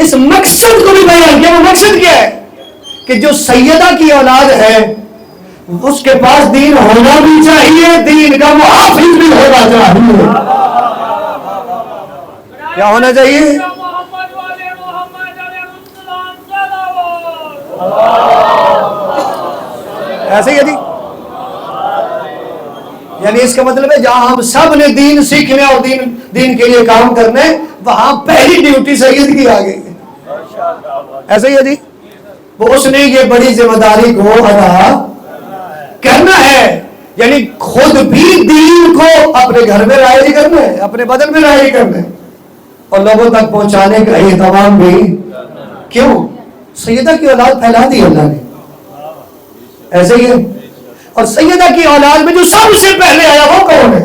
اس مقصد کو بھی بیان کیا. وہ مقصد کیا ہے کہ جو سیدہ کی اولاد ہے اس کے پاس دین ہونا بھی چاہیے, دین کا محافظ بھی ہونا چاہیے. کیا ہونا چاہیے؟ ایسے ہی ہے جی. یعنی اس کا مطلب ہے جہاں ہم سب نے دین سیکھنے اور دین کے لیے کام کرنے وہاں پہلی ڈیوٹی سید کی آ گئی. ایسے ہی ہے جی. وہ اس نے یہ بڑی ذمہ داری کو ادا کرنا ہے. یعنی خود بھی دین کو اپنے گھر میں رائج کرنا ہے, اپنے بدن میں رائج کرنا ہے اور لوگوں تک پہنچانے کا اہتمام بھی. کیوں؟ سیدہ کی اولاد پھیلا دی اللہ نے. ایسے ہی ہے. اور سیدہ کی اولاد میں جو سب سے پہلے آیا وہ کون ہے؟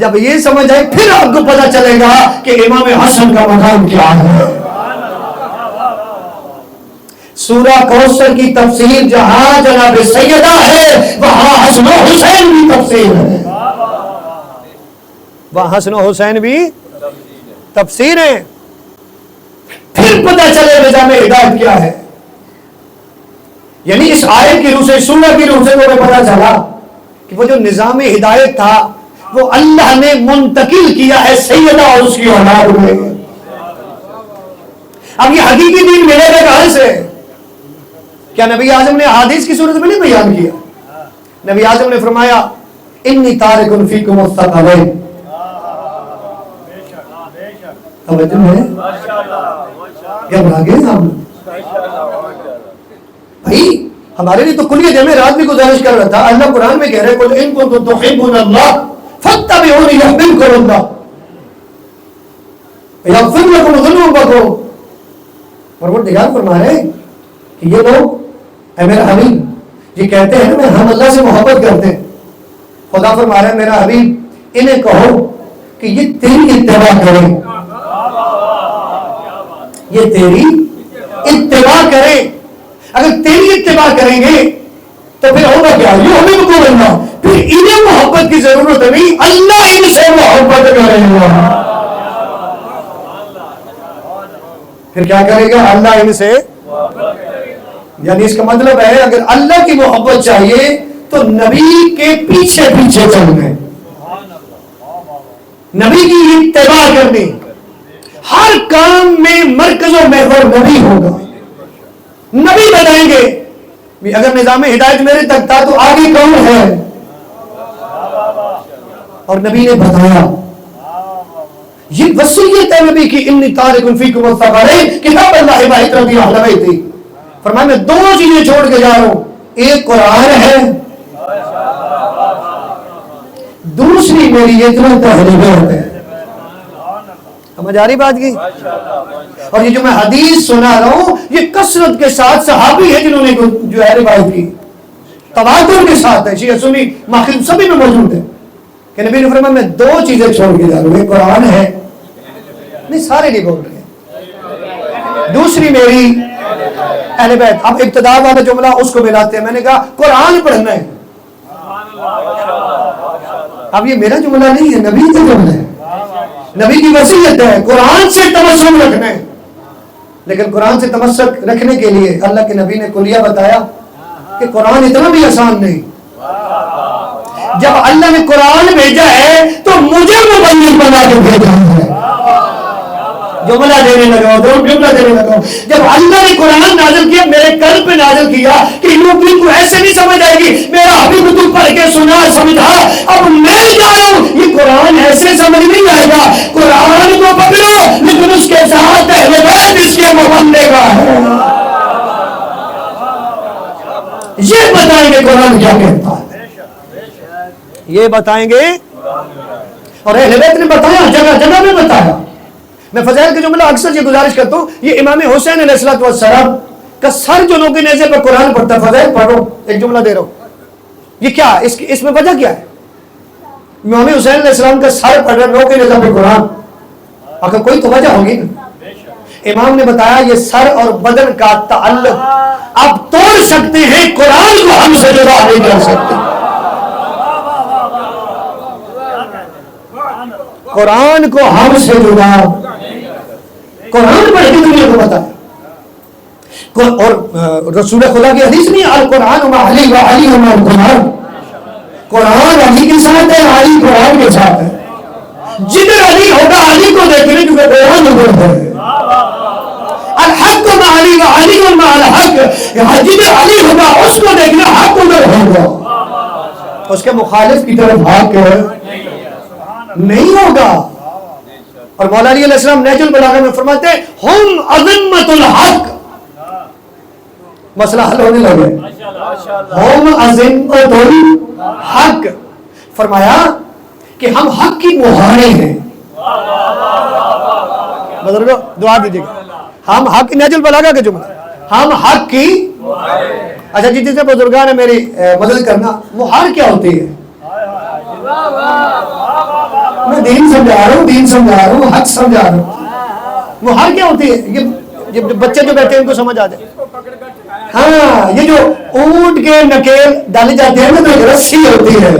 جب یہ سمجھ آئے پھر آپ کو پتا چلے گا کہ امام حسن کا مقام کیا ہے. سورہ کوثر کی تفسیر جہاں جناب سیدہ ہے وہاں حسن و حسین بھی تفسیر ہے. وہاں حسن و حسین بھی تفسیر ہے. پھر پتہ چلے نظام ہدایت کیا ہے. یعنی اس آیت کی روح سے سورہ کی روح سے مجھے پتہ چلا کہ وہ جو نظام ہدایت تھا وہ اللہ نے منتقل کیا ہے سیدہ اور اس کی اولاد میں. اب یہ حقیقی دین ملے گا کہاں سے؟ کیا نبی اعظم نے احادیث کی صورت میں نہیں بیان کیا؟ نبی اعظم نے فرمایا انی تارک فیکم الثقلین. توجہ ہے کیا بنا گئے ہم بھائی. ہمارے لیے تو کلیت ہے. میں رات بھی گزارش کر رہا تھا اللہ قرآن میں کہہ رہے قل ان کنتم تحبون اللہ فاتبعونی یحببکم اللہ یغفر لکم ذنوبکم. پروردگار فرما رہے کہ یہ لوگ اے میرا حبیب یہ کہتے ہیں کہ ہم اللہ سے محبت کرتے ہیں. خدا فرما رہے میرا حبیب انہیں کہو کہ یہ تیری اتباع کریں, یہ تیری اتباع کریں. اگر تیری اتباع کریں گے تو پھر ہوگا کیا؟ یہ ہمیں کو بننا. پھر انہیں محبت کی ضرورت نہیں, اللہ ان سے محبت کرے گا. پھر کیا کرے گا؟ اللہ ان سے. یعنی اس کا مطلب ہے اگر اللہ کی محبت چاہیے تو نبی کے پیچھے پیچھے چلنا, نبی کی اتباع کرنی. ہر کام میں مرکز و محور نبی ہوگا. نبی بتائیں گے. اگر نظام ہدایت میرے تک تھا تو آگے کون ہے؟ اور نبی نے بتایا. یہ وصیت ہے نبی کی انی تارک فیکم الثقلین کتاب اللہ باہت رضی اللہ عنہ تھی. فرمایا میں دو چیزیں چھوڑ کے جا رہا ہوں, ایک قرآن ہے دوسری میری اتنا تحریرات ہے. سمجھ آ رہی بات کی؟ اور یہ جو میں حدیث سنا رہا ہوں یہ کثرت کے ساتھ صحابی ہے جنہوں نے جو ہے روایت کی تواتر کے ساتھ ہے. شیعہ سنی ماخذ سبھی میں موجود ہے کہ نبی نے فرمایا میں دو چیزیں چھوڑ کے جا رہا ہوں, ایک قرآن ہے, نہیں سارے نہیں بول رہے, دوسری میری اہل بیت. اب ابتدا والا جملہ اس کو ملاتے ہیں. میں نے کہا قرآن پڑھنا ہے. اب یہ میرا جملہ نہیں ہے, نبی کا جملہ ہے, نبی کی وصیت ہے. قرآن سے تمسک رکھنا ہے. لیکن قرآن سے تمسک رکھنے کے لیے اللہ کے نبی نے کلیہ بتایا کہ قرآن اتنا بھی آسان نہیں. جب اللہ نے قرآن بھیجا ہے تو مجھے مبلغ بنا کے بھیجا ہے. جملہ دینے لگا, جملہ دینے لگا. جب اللہ نے قرآن نازل کیا میرے قلب پہ نازل کیا کہ لوگ کو ایسے نہیں سمجھ آئے گی میرا حبیب تو پڑھ کے سنا سمجھا, اب میں جا رہا ہوں یہ قرآن ایسے سمجھ نہیں آئے گا. قرآن کو پکڑو لیکن اس کے ساتھ اہل بیت اس کے مبلغ کا ہے. یہ بتائیں گے قرآن کیا کہتا ہے, یہ بتائیں گے. اور اہل بیت نے بتایا, جگہ جگہ میں بتایا. میں فضائل کا جملہ اکثر یہ گزارش کرتا ہوں, یہ امام حسین علیہ السلام کا سر جو لوگ نیزے پر قرآن پڑھتا ہے، فضائل پڑھو، ایک جملہ دے رہا ہوں، یہ کیا اس میں وجہ کیا ہے؟ امام حسین علیہ السلام کا سر پڑھ رہا لوگ نیزے پر قرآن، اگر کوئی تو وجہ ہوگی نا۔ امام نے بتایا یہ سر اور بدن کا تعلق آپ توڑ سکتے ہیں، قرآن کو ہم سے جدا نہیں کر سکتے۔ قرآن کو ہم سے جدا، قرآن پڑھ کے دنیا کو بتایا، اور رسول خدا کی حدیث نہیں، القرآن مع علی و علی مع القرآن، قرآن علی کے ساتھ ہے، علی قرآن کے ساتھ ہے۔ جدھر علی ہوگا علی کو دیکھیں کیونکہ قرآن ادھر ہے۔ الحق مع علی و علی مع الحق، جدھر علی ہوگا اس کو دیکھنا، حق ادھر ہوگا، اس کے مخالف کی طرف حق نہیں ہوگا۔ اور مولا علی علیہ السلام نہج البلاغہ میں فرماتے ہیں ہم عظمت الحق، مسئلہ حل ہونے لگے، ہم عظمت الحق، فرمایا کہ ہم حق کی مہارے ہیں۔ بزرگوں دعا دیجیے گا، ہم حق، نہج البلاغہ کے جملہ، ہم حق کی، اچھا جی جتنے بزرگان نے میری مدد کرنا، مہار کیا ہوتی ہے؟ میں دین سمجھا رہا ہوں، دین سمجھا رہا ہوں، حق سمجھا رہا ہوں۔ مہار کیا ہوتی ہے؟ یہ بچے جو بیٹھے ہیں ان کو سمجھ آ جائے۔ ہاں، یہ جو اونٹ کے نکیل ڈالے جاتے ہیں نا، تو رسی ہوتی ہے،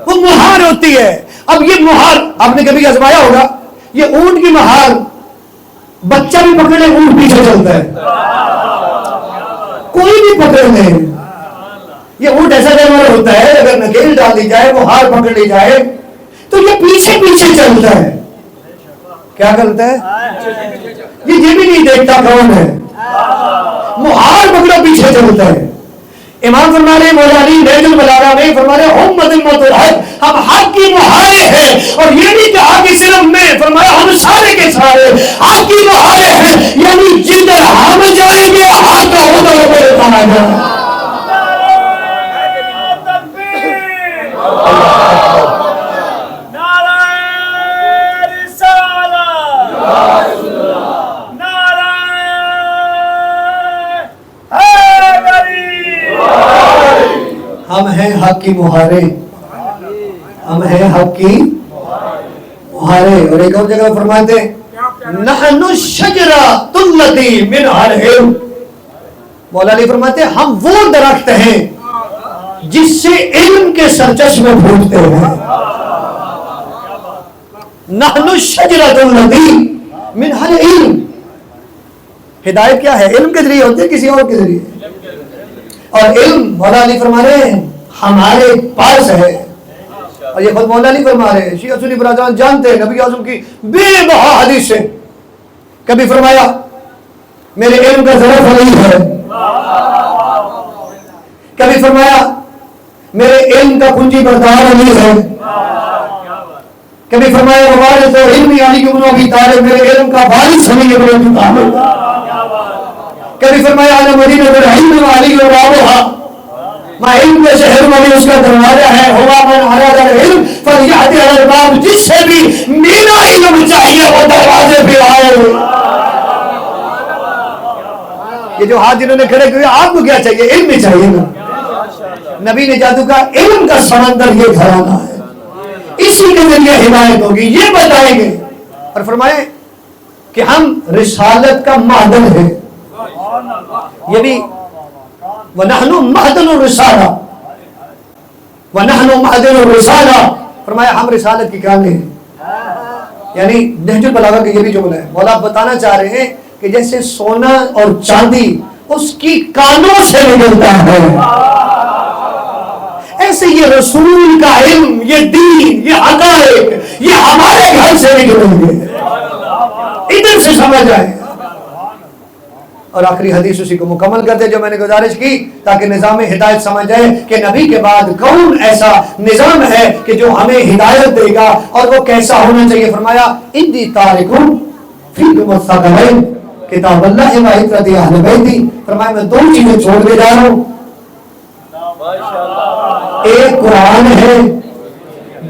وہ مہار ہوتی ہے۔ اب یہ مہار آپ نے کبھی آزمایا ہوگا، یہ اونٹ کی مہار بچہ بھی پکڑ لے اونٹ پیچھے چلتا ہے، کوئی بھی پکڑ لے۔ یہ اونٹ ایسا جانور ہوتا ہے اگر نکیل ڈال دی جائے، وہ ہار پکڑ لی جائے تو یہ پیچھے پیچھے چلتا ہے۔ کیا کرتا ہے؟ یہ بھی نہیں دیکھتا کون ہے، مہار پکڑو پیچھے چلتا ہے۔ امام فرما رہے مولا علی نہج البلاغہ میں فرما رہے ہم عظمت الحق، ہم حق کی مہارے ہیں۔ اور یہ نہیں کہا کہ صرف میں، فرمایا ہم سارے کے سارے حق کی مہارے ہیں، یعنی جدھر ہم جائیں گے حق ادھر پہ آ جائے۔ ہم ہیں حق کی مہارے، ہم ہیں حق کی مہارے۔ اور ایک اور جگہ فرماتے ہیں نحن الشجرۃ التی منہا العلم، مولا علی فرماتے ہیں ہم وہ درخت ہیں جس سے علم کے سرچشمے پھوٹتے ہیں۔ نحن الشجرۃ التی منہا العلم، ہدایت کیا ہے؟ علم کے ذریعے ہوتی ہے، کسی اور کے ذریعے؟ اور علم مولا علی فرما رہے ہیں ہمارے پاس ہے۔ اور یہ خود مولا علی فرما رہے ہیں، شیعہ سنی برادران جانتے ہیں نبی اعظم کی بے بہا حدیث سے، کبھی فرمایا میرے علم کا ظرف علی ہے، کبھی فرمایا میرے علم کا کنجی بردار علی ہے، کبھی فرمایا وارث علم علی بن ابی طالب، میرے علم کا وارث علی بن ابی طالب، کبھی فرمایا انا مدینہ العلم علی و بابھا، میں علم کے شہر میں بھی اس کا دروازہ ہے، ہوا من اراد العلم فلیأتی علی الباب، جس سے بھی میرا علم چاہیے وہ دروازے پہ آئے۔ یہ جو ہاتھ جنہوں نے کھڑے کیے آپ کو کیا چاہیے؟ علم ہی چاہیے نا۔ نبی نے جادو کا علم کا سمندر یہ گھرانا ہے، اسی کے ذریعے ہدایت ہوگی، یہ بتائیں گے۔ اور فرمائے کہ ہم رسالت کا معدن ہے، یہ بھی وَنَحْنُ مَعْدَنُ الرِّسَالَةِ، وَنَحْنُ مَعْدَنُ الرِّسَالَةِ، فرمایا ہم رسالت کی کانیں ہیں۔ یعنی نہج البلاغہ کا یہ بھی جملہ ہے، مولا بتانا چاہ رہے ہیں کہ جیسے سونا اور چاندی اس کی کانوں سے نکلتا ہے، ایسے یہ رسول کا علم، یہ دین، یہ حقائق، یہ ہمارے گھر سے نکلیں گے، ادھر سے سمجھ آئے۔ اور آخری حدیث اسی کو مکمل کرتے جو میں نے گزارش کی تاکہ نظام ہدایت سمجھ جائے کہ نبی کے بعد کون ایسا نظام ہے کہ جو ہمیں ہدایت دے گا اور وہ کیسا ہونا چاہیے۔ فرمایا انی تارکم فیکم الثقلین کتاب اللہ و عترۃ اہل بیتی، فرمایا میں دو چیزیں چھوڑ کے جا رہا ہوں، ایک قرآن ہے،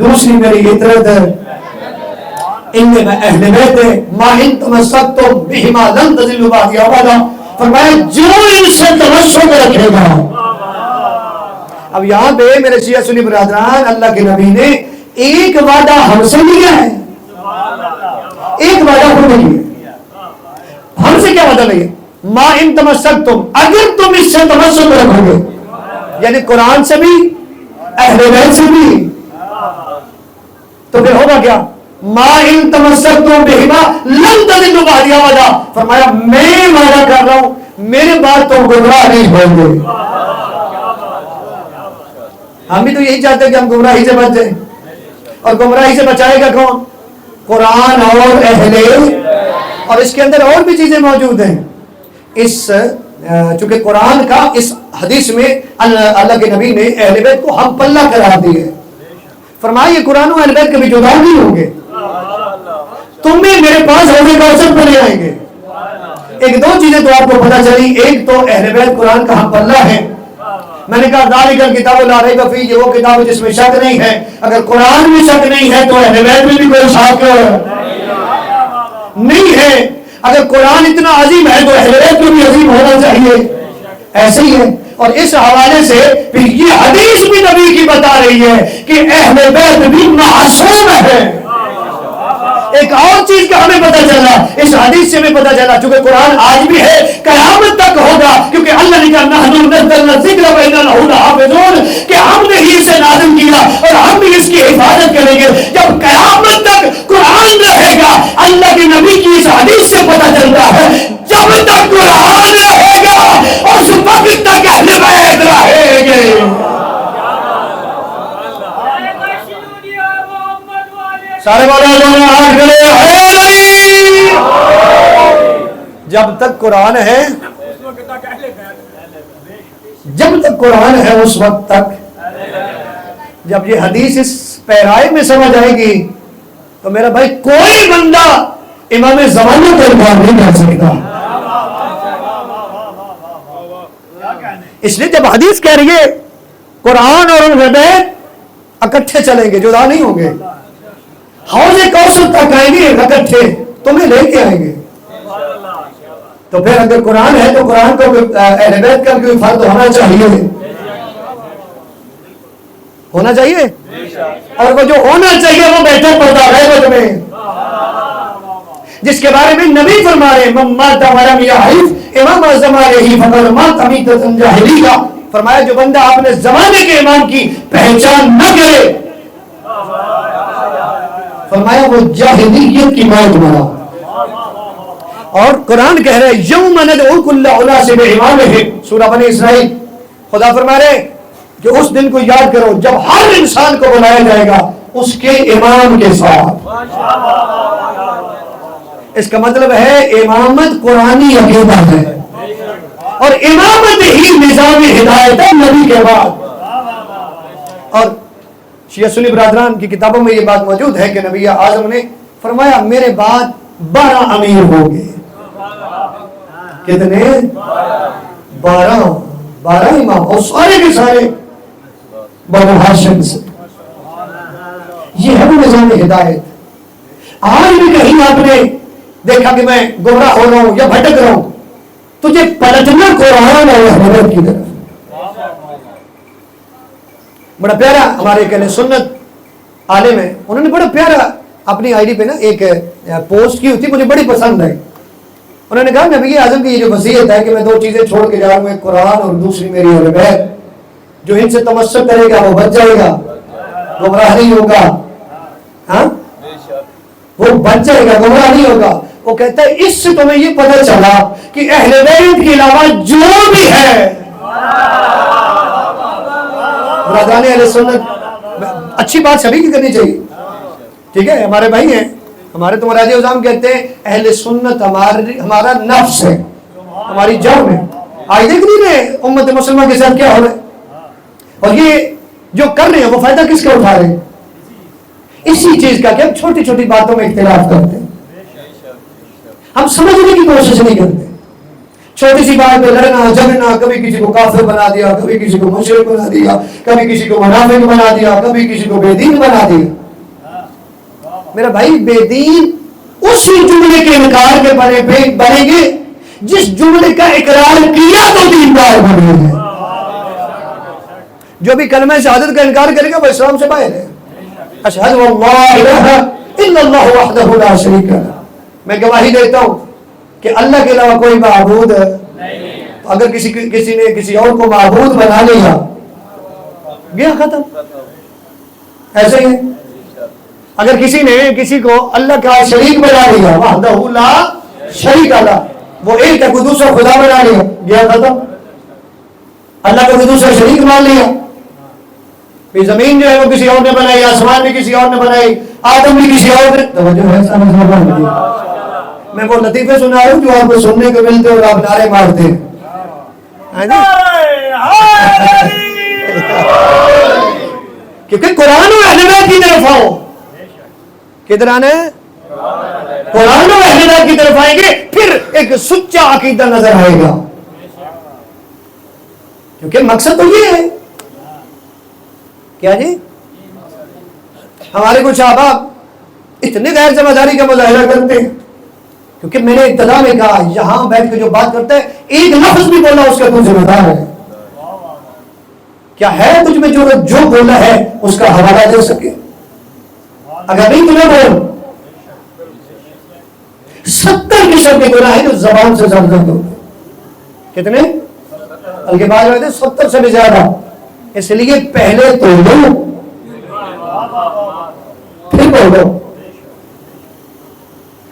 دوسری میری عترت ہے، ان میں اہل بیت ہے، ما ان تمسکتم بہما لن تضلوا بعدی ابدا، فرمایا جو ان سے توسط رکھے گا. اب یہاں پہ میرے شیعہ سنی برادران، اللہ کے نبی نے ایک وعدہ ہم سے لیا ہے، ایک وعدہ خود نے کیا. ہم سے کیا وعدہ لیا؟ ما ان تمسکتم، اگر تم اس سے تمسک رکھو گے، یعنی قرآن سے بھی اہل بیت سے بھی، تو پھر ہوگا کیا؟ ما ان تمسکتم بہما لن تضلوا بعدی ابدا. فرمایا میں وعدہ کر رہا ہوں میرے بعد تم گمراہ نہیں ہوں گے. ہم بھی تو یہی چاہتے ہیں کہ ہم گمراہی سے بچ جائیں، اور گمراہی سے بچائے گا کون؟ قرآن اور اہل. اور اس کے اندر اور بھی چیزیں موجود ہیں. اس چونکہ قرآن کا اس حدیث میں اللہ کے نبی نے اہل بیت کو ہم پلہ قرار دی ہے. فرمایا یہ قرآن و اہل بیت کبھی جدا نہیں ہوں گے، تم بھی میرے پاس حوض کوثر پر لے آئیں گے. ایک دو چیزیں تو آپ کو پتہ چلی، ایک تو اہل بیت قرآن کا ہم پلہ ہے. میں نے کہا ذالک الکتاب لا ریب فیہ، یہ وہ کتاب جس میں شک نہیں ہے. اگر قرآن میں شک نہیں ہے تو اہل بیت میں بھی کوئی شک نہیں ہے. اگر قرآن اتنا عظیم ہے تو اہل بیت کو بھی عظیم ہونا چاہیے. ایسے ہی ہے. اور اس حوالے سے پھر یہ حدیث بھی نبی کی بتا رہی ہے کہ اہل بیت بھی معصوم ہے. ایک اور چیز کا ہمیں پتہ چلا، اس حدیث سے ہمیں پتہ چلا، چونکہ قرآن آج بھی ہے، قیامت تک ہوگا، کیونکہ اللہ نے کہا نحن نزلنا الذکر وإنا لہ لحافظون، کہ ہم نے ہی اسے نازل کیا اور ہم بھی اس کی حفاظت کریں گے. جب قیامت تک قرآن رہے گا، اللہ کے نبی کی اس حدیث سے پتہ چلتا ہے جب تک قرآن رہے گا اس وقت تک اہل بیت رہیں گے. سارے جب تک قرآن ہے، جب تک قرآن ہے اس وقت تک. جب یہ حدیث اس پیرائے میں سمجھ آئے گی تو میرا بھائی کوئی بندہ امام زمانہ کا انکار نہیں کر سکتا. اس لیے جب حدیث کہہ رہی ہے قرآن اور اہل بیت اکٹھے چلیں گے، جدا نہیں ہوں گے، حوض کوثر تک آئیں گے اکٹھے، تمہیں لے کے آئیں گے. تو پھر اگر قرآن ہے تو قرآن کو اہل بیت کا کوئی فرد ہونا چاہیے، ہونا چاہیے. اور وہ جو ہونا چاہیے وہ بیٹھا پڑتا غیبت میں، جس کے بارے میں نبی فرما رہے من مات ولم یعرف امام زمانہ فقد مات میتۃ جاہلیہ. فرمایا جو بندہ اپنے زمانے کے امام کی پہچان نہ کرے، فرمایا وہ جاہلیت کی موت مرا. اور قرآن کہہ رہے یوم ندعو کل اناس بامامہم، سورہ بنی اسرائیل. خدا فرما رہے کہ اس دن کو یاد کرو جب ہر انسان کو بلایا جائے گا اس کے امام کے ساتھ. اس کا مطلب ہے امامت قرآنی عقیدہ ہے، اور امامت ہی نظام ہدایت ہے نبی کے بعد. اور شیعہ سنی برادران کی کتابوں میں یہ بات موجود ہے کہ نبی اعظم نے فرمایا میرے بعد 12 امیر ہوں گے. کتنے؟ 12 امام، اور سارے کے سارے بنو ہاشم سے. یہ ہے وہ نظام ہدایت. آج بھی کہیں آپ نے دیکھا کہ میں گمراہ ہو رہا ہوں یا بھٹک رہا ہوں، تجھے پلٹنا قرآن اور حضرت کی طرف. بڑا پیارا ہمارے کہنے سنت عالم ہے، انہوں نے بڑا پیارا اپنی آئی ڈی پہ نا ایک پوسٹ کی ہوتی، مجھے بڑی پسند ہے. انہوں نے کہا نبی اعظم کی یہ جو وصیت ہے کہ میں 2 چیزیں چھوڑ کے جا رہا ہوں، ایک قرآن اور دوسری میری اہل بیت، جو ان سے تمسک کرے گا وہ بچ جائے گا، گمراہ نہیں ہوگا. ہاں وہ بچ جائے گا، گمراہ نہیں ہوگا. وہ کہتا ہے اس سے تمہیں یہ پتہ چلا کہ اہل بیت کے علاوہ جو بھی ہے برادران اہل سنت، اچھی بات سبھی کی کرنی چاہیے، ٹھیک ہے. ہمارے بھائی ہیں، ہمارے تو مراجع عظام کہتے ہیں اہل سنت ہمارا نفس ہے، ہماری جان ہے. آج دیکھ نہیں رہے امت مسلمہ کے ساتھ کیا ہو رہا ہے، اور یہ جو کر رہے ہیں وہ فائدہ کس کا اٹھا رہے ہیں؟ اسی چیز کا کہ ہم چھوٹی چھوٹی باتوں میں اختلاف کرتے ہیں، ہم سمجھنے کی کوشش نہیں کرتے. چھوٹی سی بات پہ لڑنا جھگڑنا، کبھی کسی کو کافر بنا دیا، کبھی کسی کو مشرک بنا دیا، کبھی کسی کو منافق بنا دیا، کبھی کسی کو بے دین بنا دیا. میرا بھائی بے دین اسی جملے کے انکار کے بنے گے جس جملے کا اقرار کیا تو دیندار بنے گا. جو بھی کلمہ شہادت کا انکار کرے گا وہ اسلام سے باہر ہے. اشہد ان لا الہ الا اللہ وحدہ لا شریک لہ، میں گواہی دیتا ہوں کہ اللہ کے علاوہ کوئی معبود تو اگر کسی نے کسی اور کو معبود بنا لیا گیا ختم. ایسے ہی اگر کسی نے کسی کو اللہ کا شریک بنا لیا، وحدہ لا شریک لہ، وہ ایک ہے، کوئی دوسرا خدا بنا لیا گیا ختم. اللہ کو کوئی دوسرا شریک مان لیا. زمین جو ہے وہ کسی اور نے بنائی، آسمان بھی کسی اور نے بنائی، آدم بھی کسی اور نے. توجہ ہے؟ میں وہ لطیفے سنا رہا ہوں جو آپ کو سننے کو ملتے اور آپ نعرے مارتے ہیں. کیونکہ قرآن و اہل بیت کی طرف آؤ. کدھر آنا ہے؟ قرآن و اہل بیت کی طرف آئیں گے پھر ایک سچا عقیدہ نظر آئے گا. کیونکہ مقصد تو یہ ہے. کیا جی؟ ہمارے کچھ احباب اتنے غیر ذمہ داری کا مظاہرہ کرتے ہیں، کیونکہ میں نے ابتدا میں کہا یہاں بیٹھ کے جو بات کرتا ہے ایک لفظ بھی بولا اس کا تو ذمہ دار ہے. کیا ہے تجھ میں جو بولا ہے اس کا حوالہ دے سکے؟ اگر نہیں تو نہ بول. 70 قسم کے گناہ ہیں جو زبان سے سرزد ہوتے. کتنے؟ بلکہ بعض رہتے 70 سے بھی زیادہ. اس لیے پہلے تو لو پھر بولو.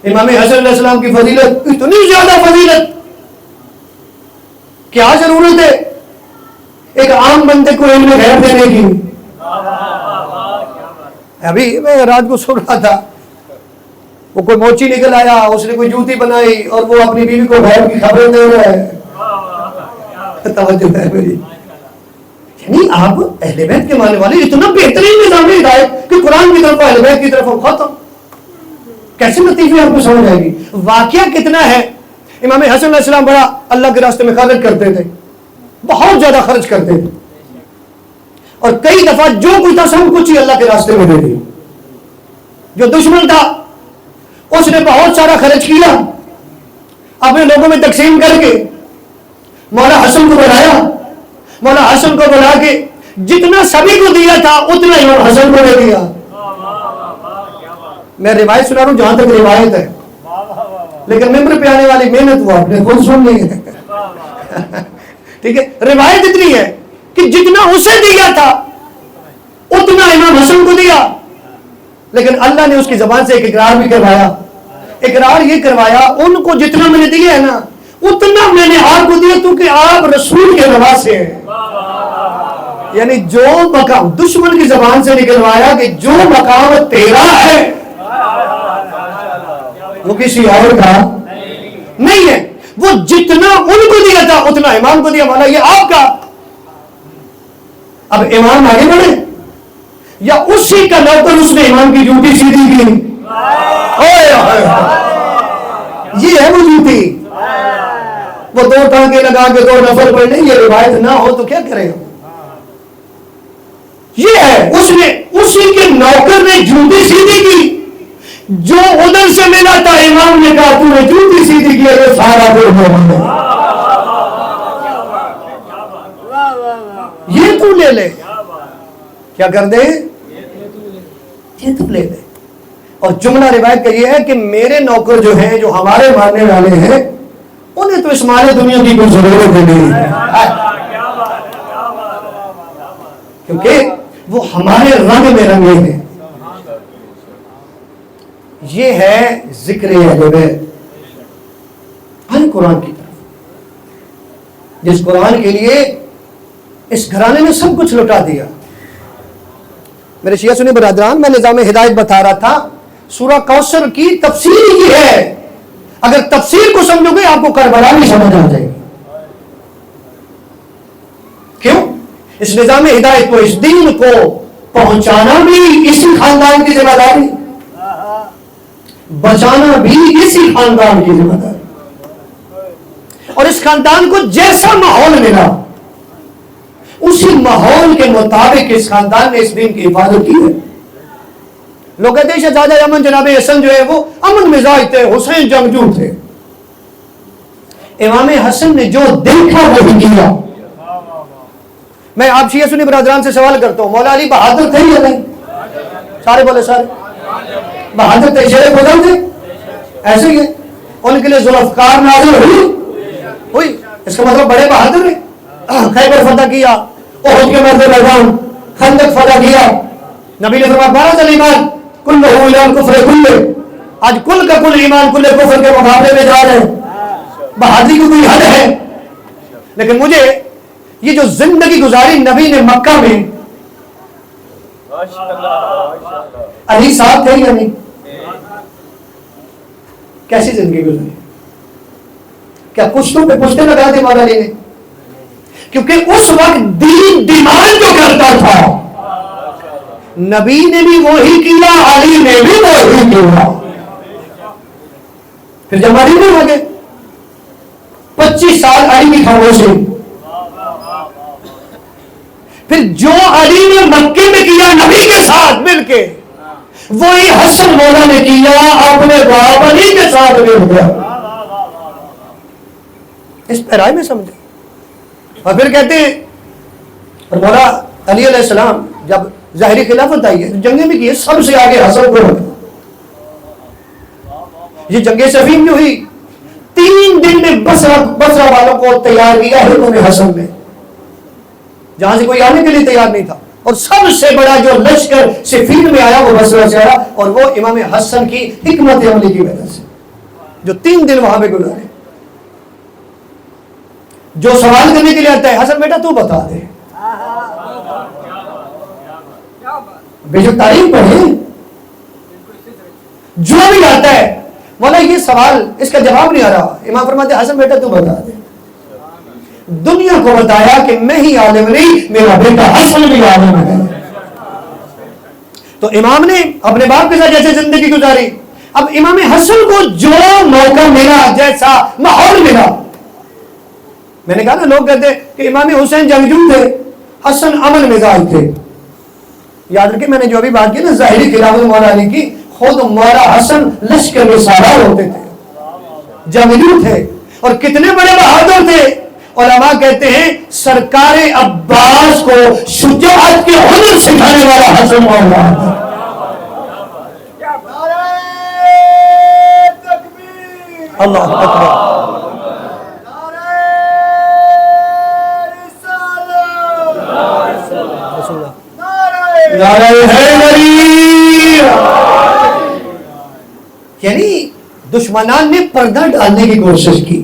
امام حسن علیہ السلام کی فضیلت اتنی زیادہ فضیلت، کیا ضرورت ہے ایک عام بندے کو علم غیب دینے کی؟ ابھی میں رات کو سن رہا تھا، وہ کوئی موچی نکل آیا، اس نے کوئی جوتی بنائی اور وہ اپنی بیوی کو غیب کی خبریں دے رہا ہے. توجہ ہے میری؟ یعنی آپ اہل بیت کے ماننے والے اتنا بہترین نظام ہدایت کہ قرآن کی طرف اہل بیت کی طرف ختم. کیسے لطیفے آپ کو سمجھ آئے گی؟ واقعہ کتنا ہے. امام حسن علیہ السلام بڑا اللہ کے راستے میں خرچ کرتے تھے، بہت زیادہ خرچ کرتے تھے، اور کئی دفعہ جو کچھ تھا سب کچھ ہی اللہ کے راستے میں دے دیا. جو دشمن تھا اس نے بہت سارا خرچ کیا، اپنے لوگوں میں تقسیم کر کے مولا حسن کو بلایا. مولا حسن کو بلا کے جتنا سبھی کو دیا تھا اتنا امام حسن کو دے دیا. میں روایت سنا رہا ہوں جہاں تک روایت ہے، لیکن ممبر پہ آنے والی محنت وہ آپ نے خود سن لی ہے. ٹھیک ہے، روایت اتنی ہے کہ جتنا اسے دیا تھا اتنا امام حسن کو دیا. لیکن اللہ نے اس کی زبان سے ایک اقرار بھی کروایا. اقرار یہ کروایا ان کو جتنا میں نے دیا ہے نا اتنا میں نے آپ کو دیا کیونکہ آپ رسول کے نواسے ہیں. یعنی جو مقام دشمن کی زبان سے نکلوایا کہ جو مقام تیرا ہے وہ کسی اور کا نہیں ہے. وہ جتنا ان کو دیا تھا اتنا امام کو دیا. مولا یہ آپ کا. اب امام آگے بڑھے یا اسی کا نوکر اس نے امام کی جوتی سیدھی کی؟ یہ ہے وہ جوتی. وہ 2 ٹانکے لگا کے 2 نفل پڑھنے، یہ روایت نہ ہو تو کیا کرے گا؟ یہ ہے اس نے اسی کے نوکر نے جوتی سیدھی کی. جو ادھر سے ملا تھا امام نے کہا تو نے جوتی سیدھی کی ہے سارا دل ہے، یہ تو لے لے. کیا کر دے؟ یہ تو لے لے. اور جملہ روایت کا یہ ہے کہ میرے نوکر جو ہیں جو ہمارے ماننے والے ہیں انہیں تو اس مال دنیا کی کوئی ضرورت نہیں ہے، کیونکہ وہ ہمارے رنگ میں رنگے ہیں. یہ ہے ذکر اہل بیت. آئے قرآن کی طرف، جس قرآن کے لیے اس گھرانے نے سب کچھ لٹا دیا. میرے شیعہ سنی برادران، میں نظام ہدایت بتا رہا تھا سورہ کوثر کی تفسیر یہ ہے. اگر تفسیر کو سمجھو گے آپ کو کربلا بھی سمجھ آ جائے گی. کیوں؟ اس نظام ہدایت کو، اس دین کو پہنچانا بھی اسی خاندان کی ذمہ داری، بچانا بھی اسی خاندان کی ذمہ داری. اور اس خاندان کو جیسا ماحول ملا اسی ماحول کے مطابق اس خاندان نے اس دین کی حفاظت کی ہے. لوگ کہتے ہیں شہزادہ یمن جناب حسن جو ہے وہ امن مزاج تھے، حسین جنگجو تھے. امام حسن نے جو دیکھا وہی کیا. میں آپ شیعہ سنی برادران سے سوال کرتا ہوں، مولا علی بہادر تھے یا نہیں؟ سارے بولے سارے بہادر تھے، شیر خدا تھے. ایسے ہی ہے، ان کے لیے ذوالفقار نازل ہوئی. اس کا مطلب بڑے بہادر ہیں. خیبر فتح کیا، احد کے مرد میدان، خندق فتح کیا. نبی نے فرمایا بارز الایمان کلہ الی الکفر کلہ. آج کل کا کل ایمان کل کفر کے مقابلے میں جا رہے ہیں. بہادری کی کوئی حد ہے؟ لیکن مجھے یہ جو زندگی گزاری نبی نے مکہ میں، علی صاحب تھے یا نہیں؟ کیسی زندگی گزاری؟ کیا پشتوں پہ پشتے لگا دے مولا علی نے؟ کیونکہ اس وقت دین ڈیمانڈ جو کرتا تھا، نبی نے بھی وہی کیا، علی نے بھی وہی کیا. پھر جب علی میں آگے 25 سال علی کی خاموشی. پھر جو علی نے مکے میں کیا نبی کے ساتھ مل کے، وہی حسن مولا نے کیا اپنے باپ علی کے ساتھ مل کر. اس پیرائے میں سمجھے. اور پھر کہتے ہیں، اور مولا علی علیہ السلام جب ظاہری خلافت آئی ہے، جنگیں بھی کی، سب سے آگے حسن کو رکھا. یہ جنگ صفین جو ہوئی 3 دن میں بصرہ والوں کو تیار کیا ہے انہوں نے حسن نے، جہاں سے کوئی آنے کے لیے تیار نہیں تھا. اور سب سے بڑا جو لشکر صفین میں آیا وہ بصرہ سے آیا، اور وہ امام حسن کی حکمت عملی کی وجہ سے، جو 3 دن وہاں پہ گزارے. جو سوال کرنے کے لیے آتا ہے، حسن بیٹا تو بتا دے، بے شک تاریخ پڑھے. جو بھی آتا ہے مولا یہ سوال اس کا جواب نہیں آ رہا، امام فرماتے حسن بیٹا تو بتا دے. دنیا کو بتایا کہ میں ہی عالم نہیں، میرا بیٹا حسن بھی عالم ہے. تو امام نے اپنے باپ کے ساتھ جیسے زندگی گزاری، اب امام حسن کو جو موقع ملا، جیسا ماحول ملا. میں نے کہا نا، لوگ کہتے کہ امام حسین جنگجو تھے، حسن امن مزاج تھے. یاد رکھیں میں نے جو ابھی بات کی نا ظاہری خلافت مولا علی کی، خود مولا حسن لشکر میں سالار ہوتے تھے، جنگجو تھے، اور کتنے بڑے بہادر تھے. علماء کہتے ہیں سرکار عباس کو شجاعت کے ہنر سکھانے والا حسن مولا. اللہ اکبر. یعنی دشمنان نے پردہ ڈالنے کی کوشش کی.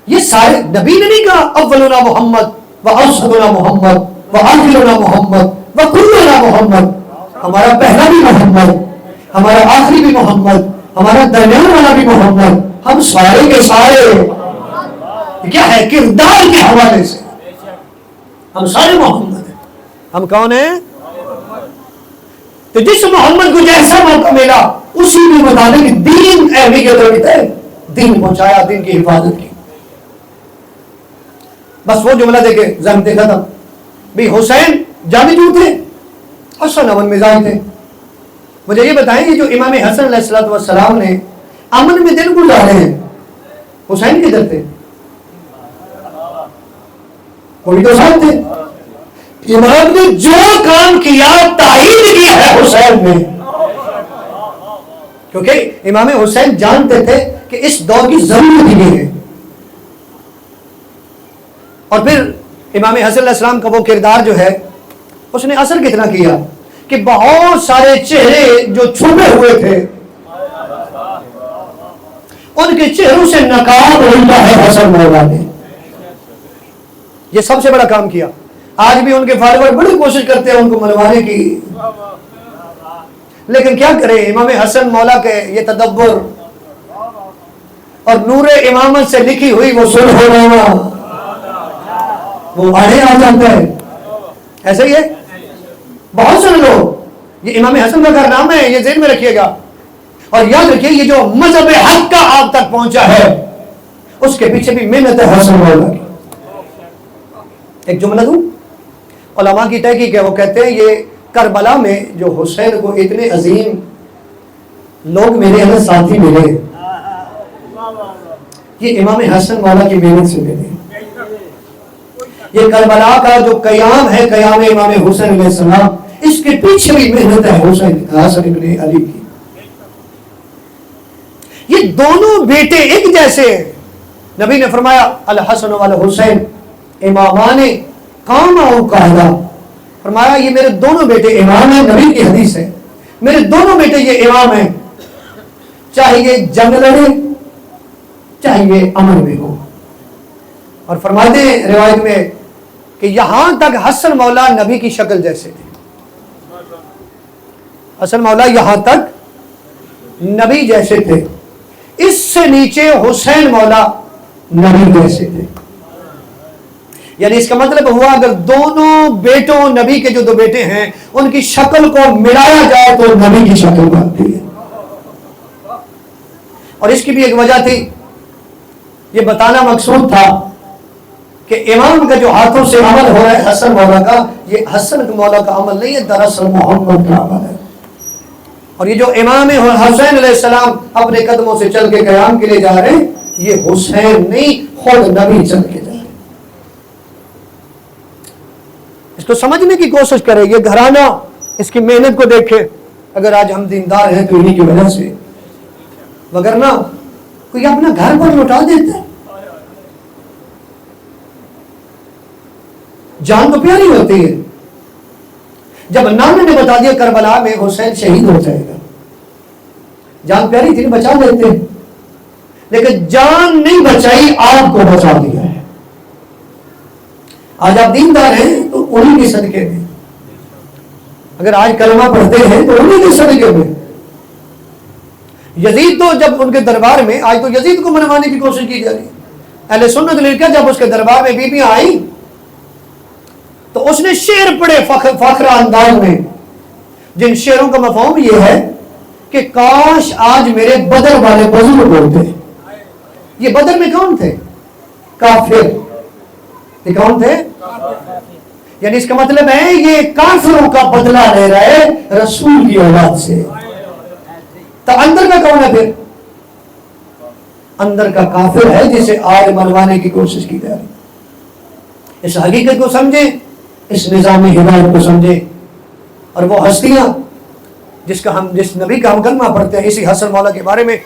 یہ سارے نبی نے نہیں کہا اولنا محمد و اوسطنا محمد و آخرنا محمد و کلنا محمد، ہمارا پہلا بھی محمد، ہمارا آخری بھی محمد، ہمارا درمیان والا بھی محمد، ہم سارے کے سارے کیا ہے کردار کے حوالے سے ہم سارے محمد ہیں. ہم کون ہیں؟ تو جس محمد کو جیسا موقع ملا اسی میں بتانے کی دین اہمیت رکھتا ہے، دین پہنچایا، دین کی حفاظت کی. بس وہ جملہ دیکھے ضابطے ختم. بھی حسین جنگجو تھے، حسن امن مزاج تھے. مجھے یہ بتائیں کہ جو امام حسن علیہ السلام نے امن میں دن گزارے ہیں، حسین کدھر تھے؟ کوئی تو ساتھ تھے. امام نے جو کام کیا تائید کیا ہے حسین نے، کیونکہ امام حسین جانتے تھے کہ اس دور کی ضرورت یہ ہے. اور پھر امام حسن علیہ السلام کا وہ کردار جو ہے اس نے اثر کتنا کیا کہ بہت سارے چہرے جو چھپے ہوئے تھے ان کے چہروں سے نقاب اٹھا ہے حسن مولا نے. یہ سب سے بڑا کام کیا. آج بھی ان کے فالوور بڑی کوشش کرتے ہیں ان کو منوانے کی، لیکن کیا کریں، امام حسن مولا کے یہ تدبر اور نور امامت سے لکھی ہوئی وہ سلح و نامہ وہ آڑے آ جاتا ہے. ایسا ہی ہے. بہت سارے لوگ، یہ امام حسن کا کارنامہ ہے، یہ ذہن میں رکھیے گا. اور یاد رکھیے یہ جو مذہب حق کا آپ تک پہنچا ہے اس کے پیچھے بھی محنت ہے حسن مولا کی. ایک جملہ دوں، علماء کی تحقیق ہے، وہ کہتے ہیں یہ کربلا میں جو حسین کو اتنے عظیم لوگ میرے اندر ساتھی ملے، یہ امام حسن والا کی محنت سے ملے. یہ کربلا کا جو قیام ہے، قیام امام حسین علیہ السلام، اس کے پیچھے بھی محنت ہے حسن ابن علی کی. یہ دونوں بیٹے ایک جیسے ہیں. نبی نے فرمایا الحسن والحسین امامان قام و قاعدہ. فرمایا یہ میرے دونوں بیٹے امام ہیں. نبی کی حدیث ہے، میرے دونوں بیٹے یہ امام ہیں، چاہے یہ جنگ لڑے چاہے یہ امن میں ہو. اور فرماتے ہیں روایت میں کہ یہاں تک حسن مولا نبی کی شکل جیسے تھے. حسن مولا یہاں تک نبی جیسے تھے. اس سے نیچے حسین مولا نبی جیسے تھے. یعنی اس کا مطلب ہوا اگر دونوں بیٹوں نبی کے جو دو بیٹے ہیں ان کی شکل کو ملایا جائے تو نبی کی شکل بنتی ہے. اور اس کی بھی ایک وجہ تھی، یہ بتانا مقصود تھا کہ امام کا جو ہاتھوں سے عمل ہو رہا ہے حسن مولا کا، یہ حسن مولا کا عمل نہیں ہے، دراصل محمد کا عمل ہے. اور یہ جو امام حسین علیہ السلام اپنے قدموں سے چل کے قیام کے لیے جا رہے ہیں، یہ حسین نہیں خود نبی چل کے جا رہے ہیں. اس کو سمجھنے کی کوشش کرے. یہ گھرانہ اس کی محنت کو دیکھے. اگر آج ہم دیندار ہیں تو انہی کی وجہ سے، وگرنہ کوئی اپنا گھر پر لوٹا دیتا ہے. جان تو پیاری ہوتی ہے. جب نانا نے بتا دیا کربلا میں حسین شہید ہو جائے گا، جان پیاری تھی، بچا دیتے، لیکن جان نہیں بچائی، آپ کو بچا دیا ہے. آج آپ دیندار ہیں تو انہی کے صدقے میں، اگر آج کلمہ پڑھتے ہیں تو انہی کے صدقے میں. یزید تو جب ان کے دربار میں، آج تو یزید کو منوانے کی کوشش کی جا رہی ہے. اہل سنت لڑکا جب اس کے دربار میں بیویاں آئی تو اس نے شعر پڑھے فخر انداز میں، جن شعروں کا مفہوم یہ ہے کہ کاش آج میرے بدر والے بزرگ ہوتے. یہ بدر میں کون تھے؟ کافر. یہ کون تھے؟ یعنی اس کا مطلب ہے یہ کافروں کا بدلہ لے رہا ہے رسول کی اولاد سے. تو اندر کا کون ہے پھر؟ اندر کا کافر ہے جسے آج منوانے کی کوشش کی جا رہی. اس حقیقت کو سمجھیں، اس نظام ہدایت کو سمجھیں. اور وہ ہستیاں جس نبی کا ہم کلمہ پڑھتے ہیں، اسی حسن مولا کے بارے میں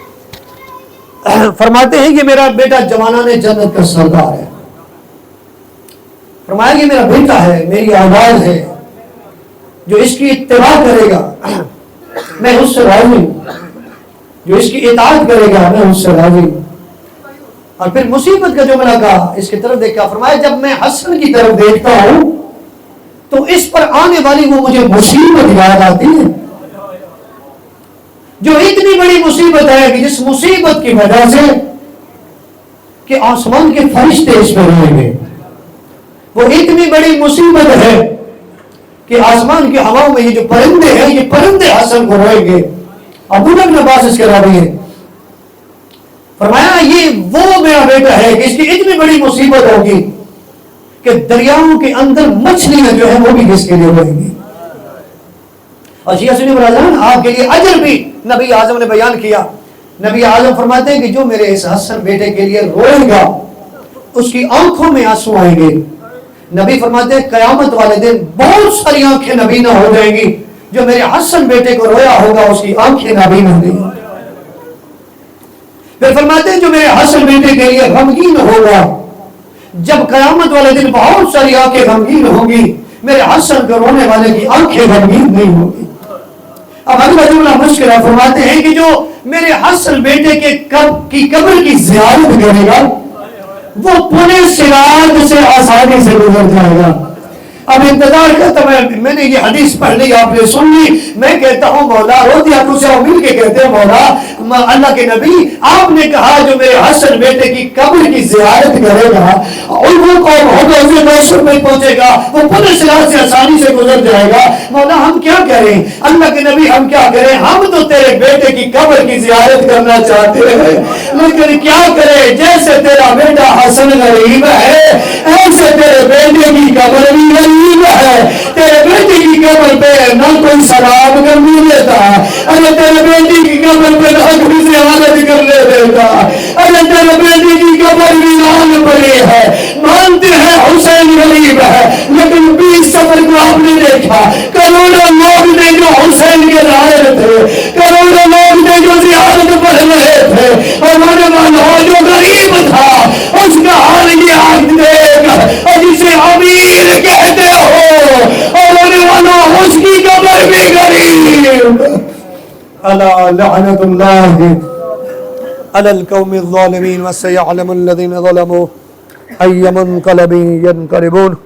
فرماتے ہیں یہ میرا بیٹا جوانان جنت کا سردار ہے. فرمایا یہ میرا بیٹا ہے، میری اولاد ہے، جو اس کی اتباع کرے گا میں اس سے راضی ہوں، جو اس کی اطاعت کرے گا میں اس سے راضی ہوں. اور پھر مصیبت کا جملہ کہا، اس کی طرف دیکھ کر فرمایا جب میں حسن کی طرف دیکھتا ہوں تو اس پر آنے والی وہ مجھے مصیبت یاد آتی ہے، جو اتنی بڑی مصیبت ہے کہ جس مصیبت کی وجہ سے کہ آسمان کے فرشتے اس میں روئیں گے. وہ اتنی بڑی مصیبت ہے کہ آسمان کی ہواؤں میں یہ جو پرندے ہیں، یہ پرندے حسن کو روئیں گے. ابو بکر عباس اس کے راوی ہیں. فرمایا یہ وہ میرا بیٹا ہے کہ اس کی اتنی بڑی مصیبت ہوگی کہ دریاؤں کے اندر مچھلیاں جو ہیں وہ بھی اس کے لیے روئیں گی. اور شیعہ سنی برادران، آپ کے لیے اجر بھی نبی اعظم نے بیان کیا. نبی اعظم فرماتے ہیں کہ جو میرے اس حسن بیٹے کے لیے روئے گا اس کی آنکھوں میں آنسو آئیں گے. نبی فرماتے ہیں قیامت والے دن بہت ساری آنکھیں نبینا ہو جائیں گی. جو میرے حسن بیٹے کو رویا ہوگا اس کی آنکھیں نبینا ہوں گی. پھر فرماتے ہیں جو میرے حسن بیٹے کے لیے غمگین ہوگا، جب قیامت والے دن بہت ساری آنکھیں غمگین ہوں گی، میرے حسن کو رونے والے کی آنکھیں غمگین نہیں ہوں گی. اب اگلا جملہ مشکل ہے. فرماتے ہیں کہ جو میرے حسن بیٹے کے قبر کی زیارت کرے گا وہ پورے صراط سے آسانی سے گزر جائے گا. اب انتظار کرتا میں نے یہ حدیث پڑھ لی، آپ نے سن لی. میں کہتا ہوں مولا، روتی آپ اسے مل کے کہتے ہیں مولا اللہ کے نبی آپ نے کہا جو میرے حسن بیٹے کی قبر کی زیارت کرے گا اور وہ قوم حوض کوثر میں پہنچے گا وہ پورے صراط سے آسانی سے گزر جائے گا. مولا ہم کیا کریں؟ اللہ کے نبی ہم کیا کریں؟ ہم تو تیرے بیٹے کی قبر کی زیارت کرنا چاہتے ہیں، لیکن کیا کریں؟ جیسے تیرا بیٹا حسن غریب ہے ایسے تیرے بیٹے کی قبر بھی غریب ہے. تیرے بیٹے کی قبر پہ نہ کوئی سلام کرنے دیتا، اگر تیرے بیٹی کی قبر پہ نہ کوئی زیارت کرنے دیتا، اگر اندر بیٹی کی قبر ویران پڑی ہے، مانتے ہیں حسین غریب ہے، لیکن 20 سفر کو آپ نے دیکھا، کروڑوں لوگ نے جو حسین کے ظاہر تھے، کروڑوں لوگ نے جو زیارت پڑھ رہے تھے، اور ہونے والا جو غریب تھا اس کا حال یہ آج دیکھ، اور جسے امیر کہتے ہو اور ہونے والا اس کی قبر بھی غریب. الا لعنت اللہ على القوم الظالمين وسيعلم الذين ظلموا أي منقلب ينقلبون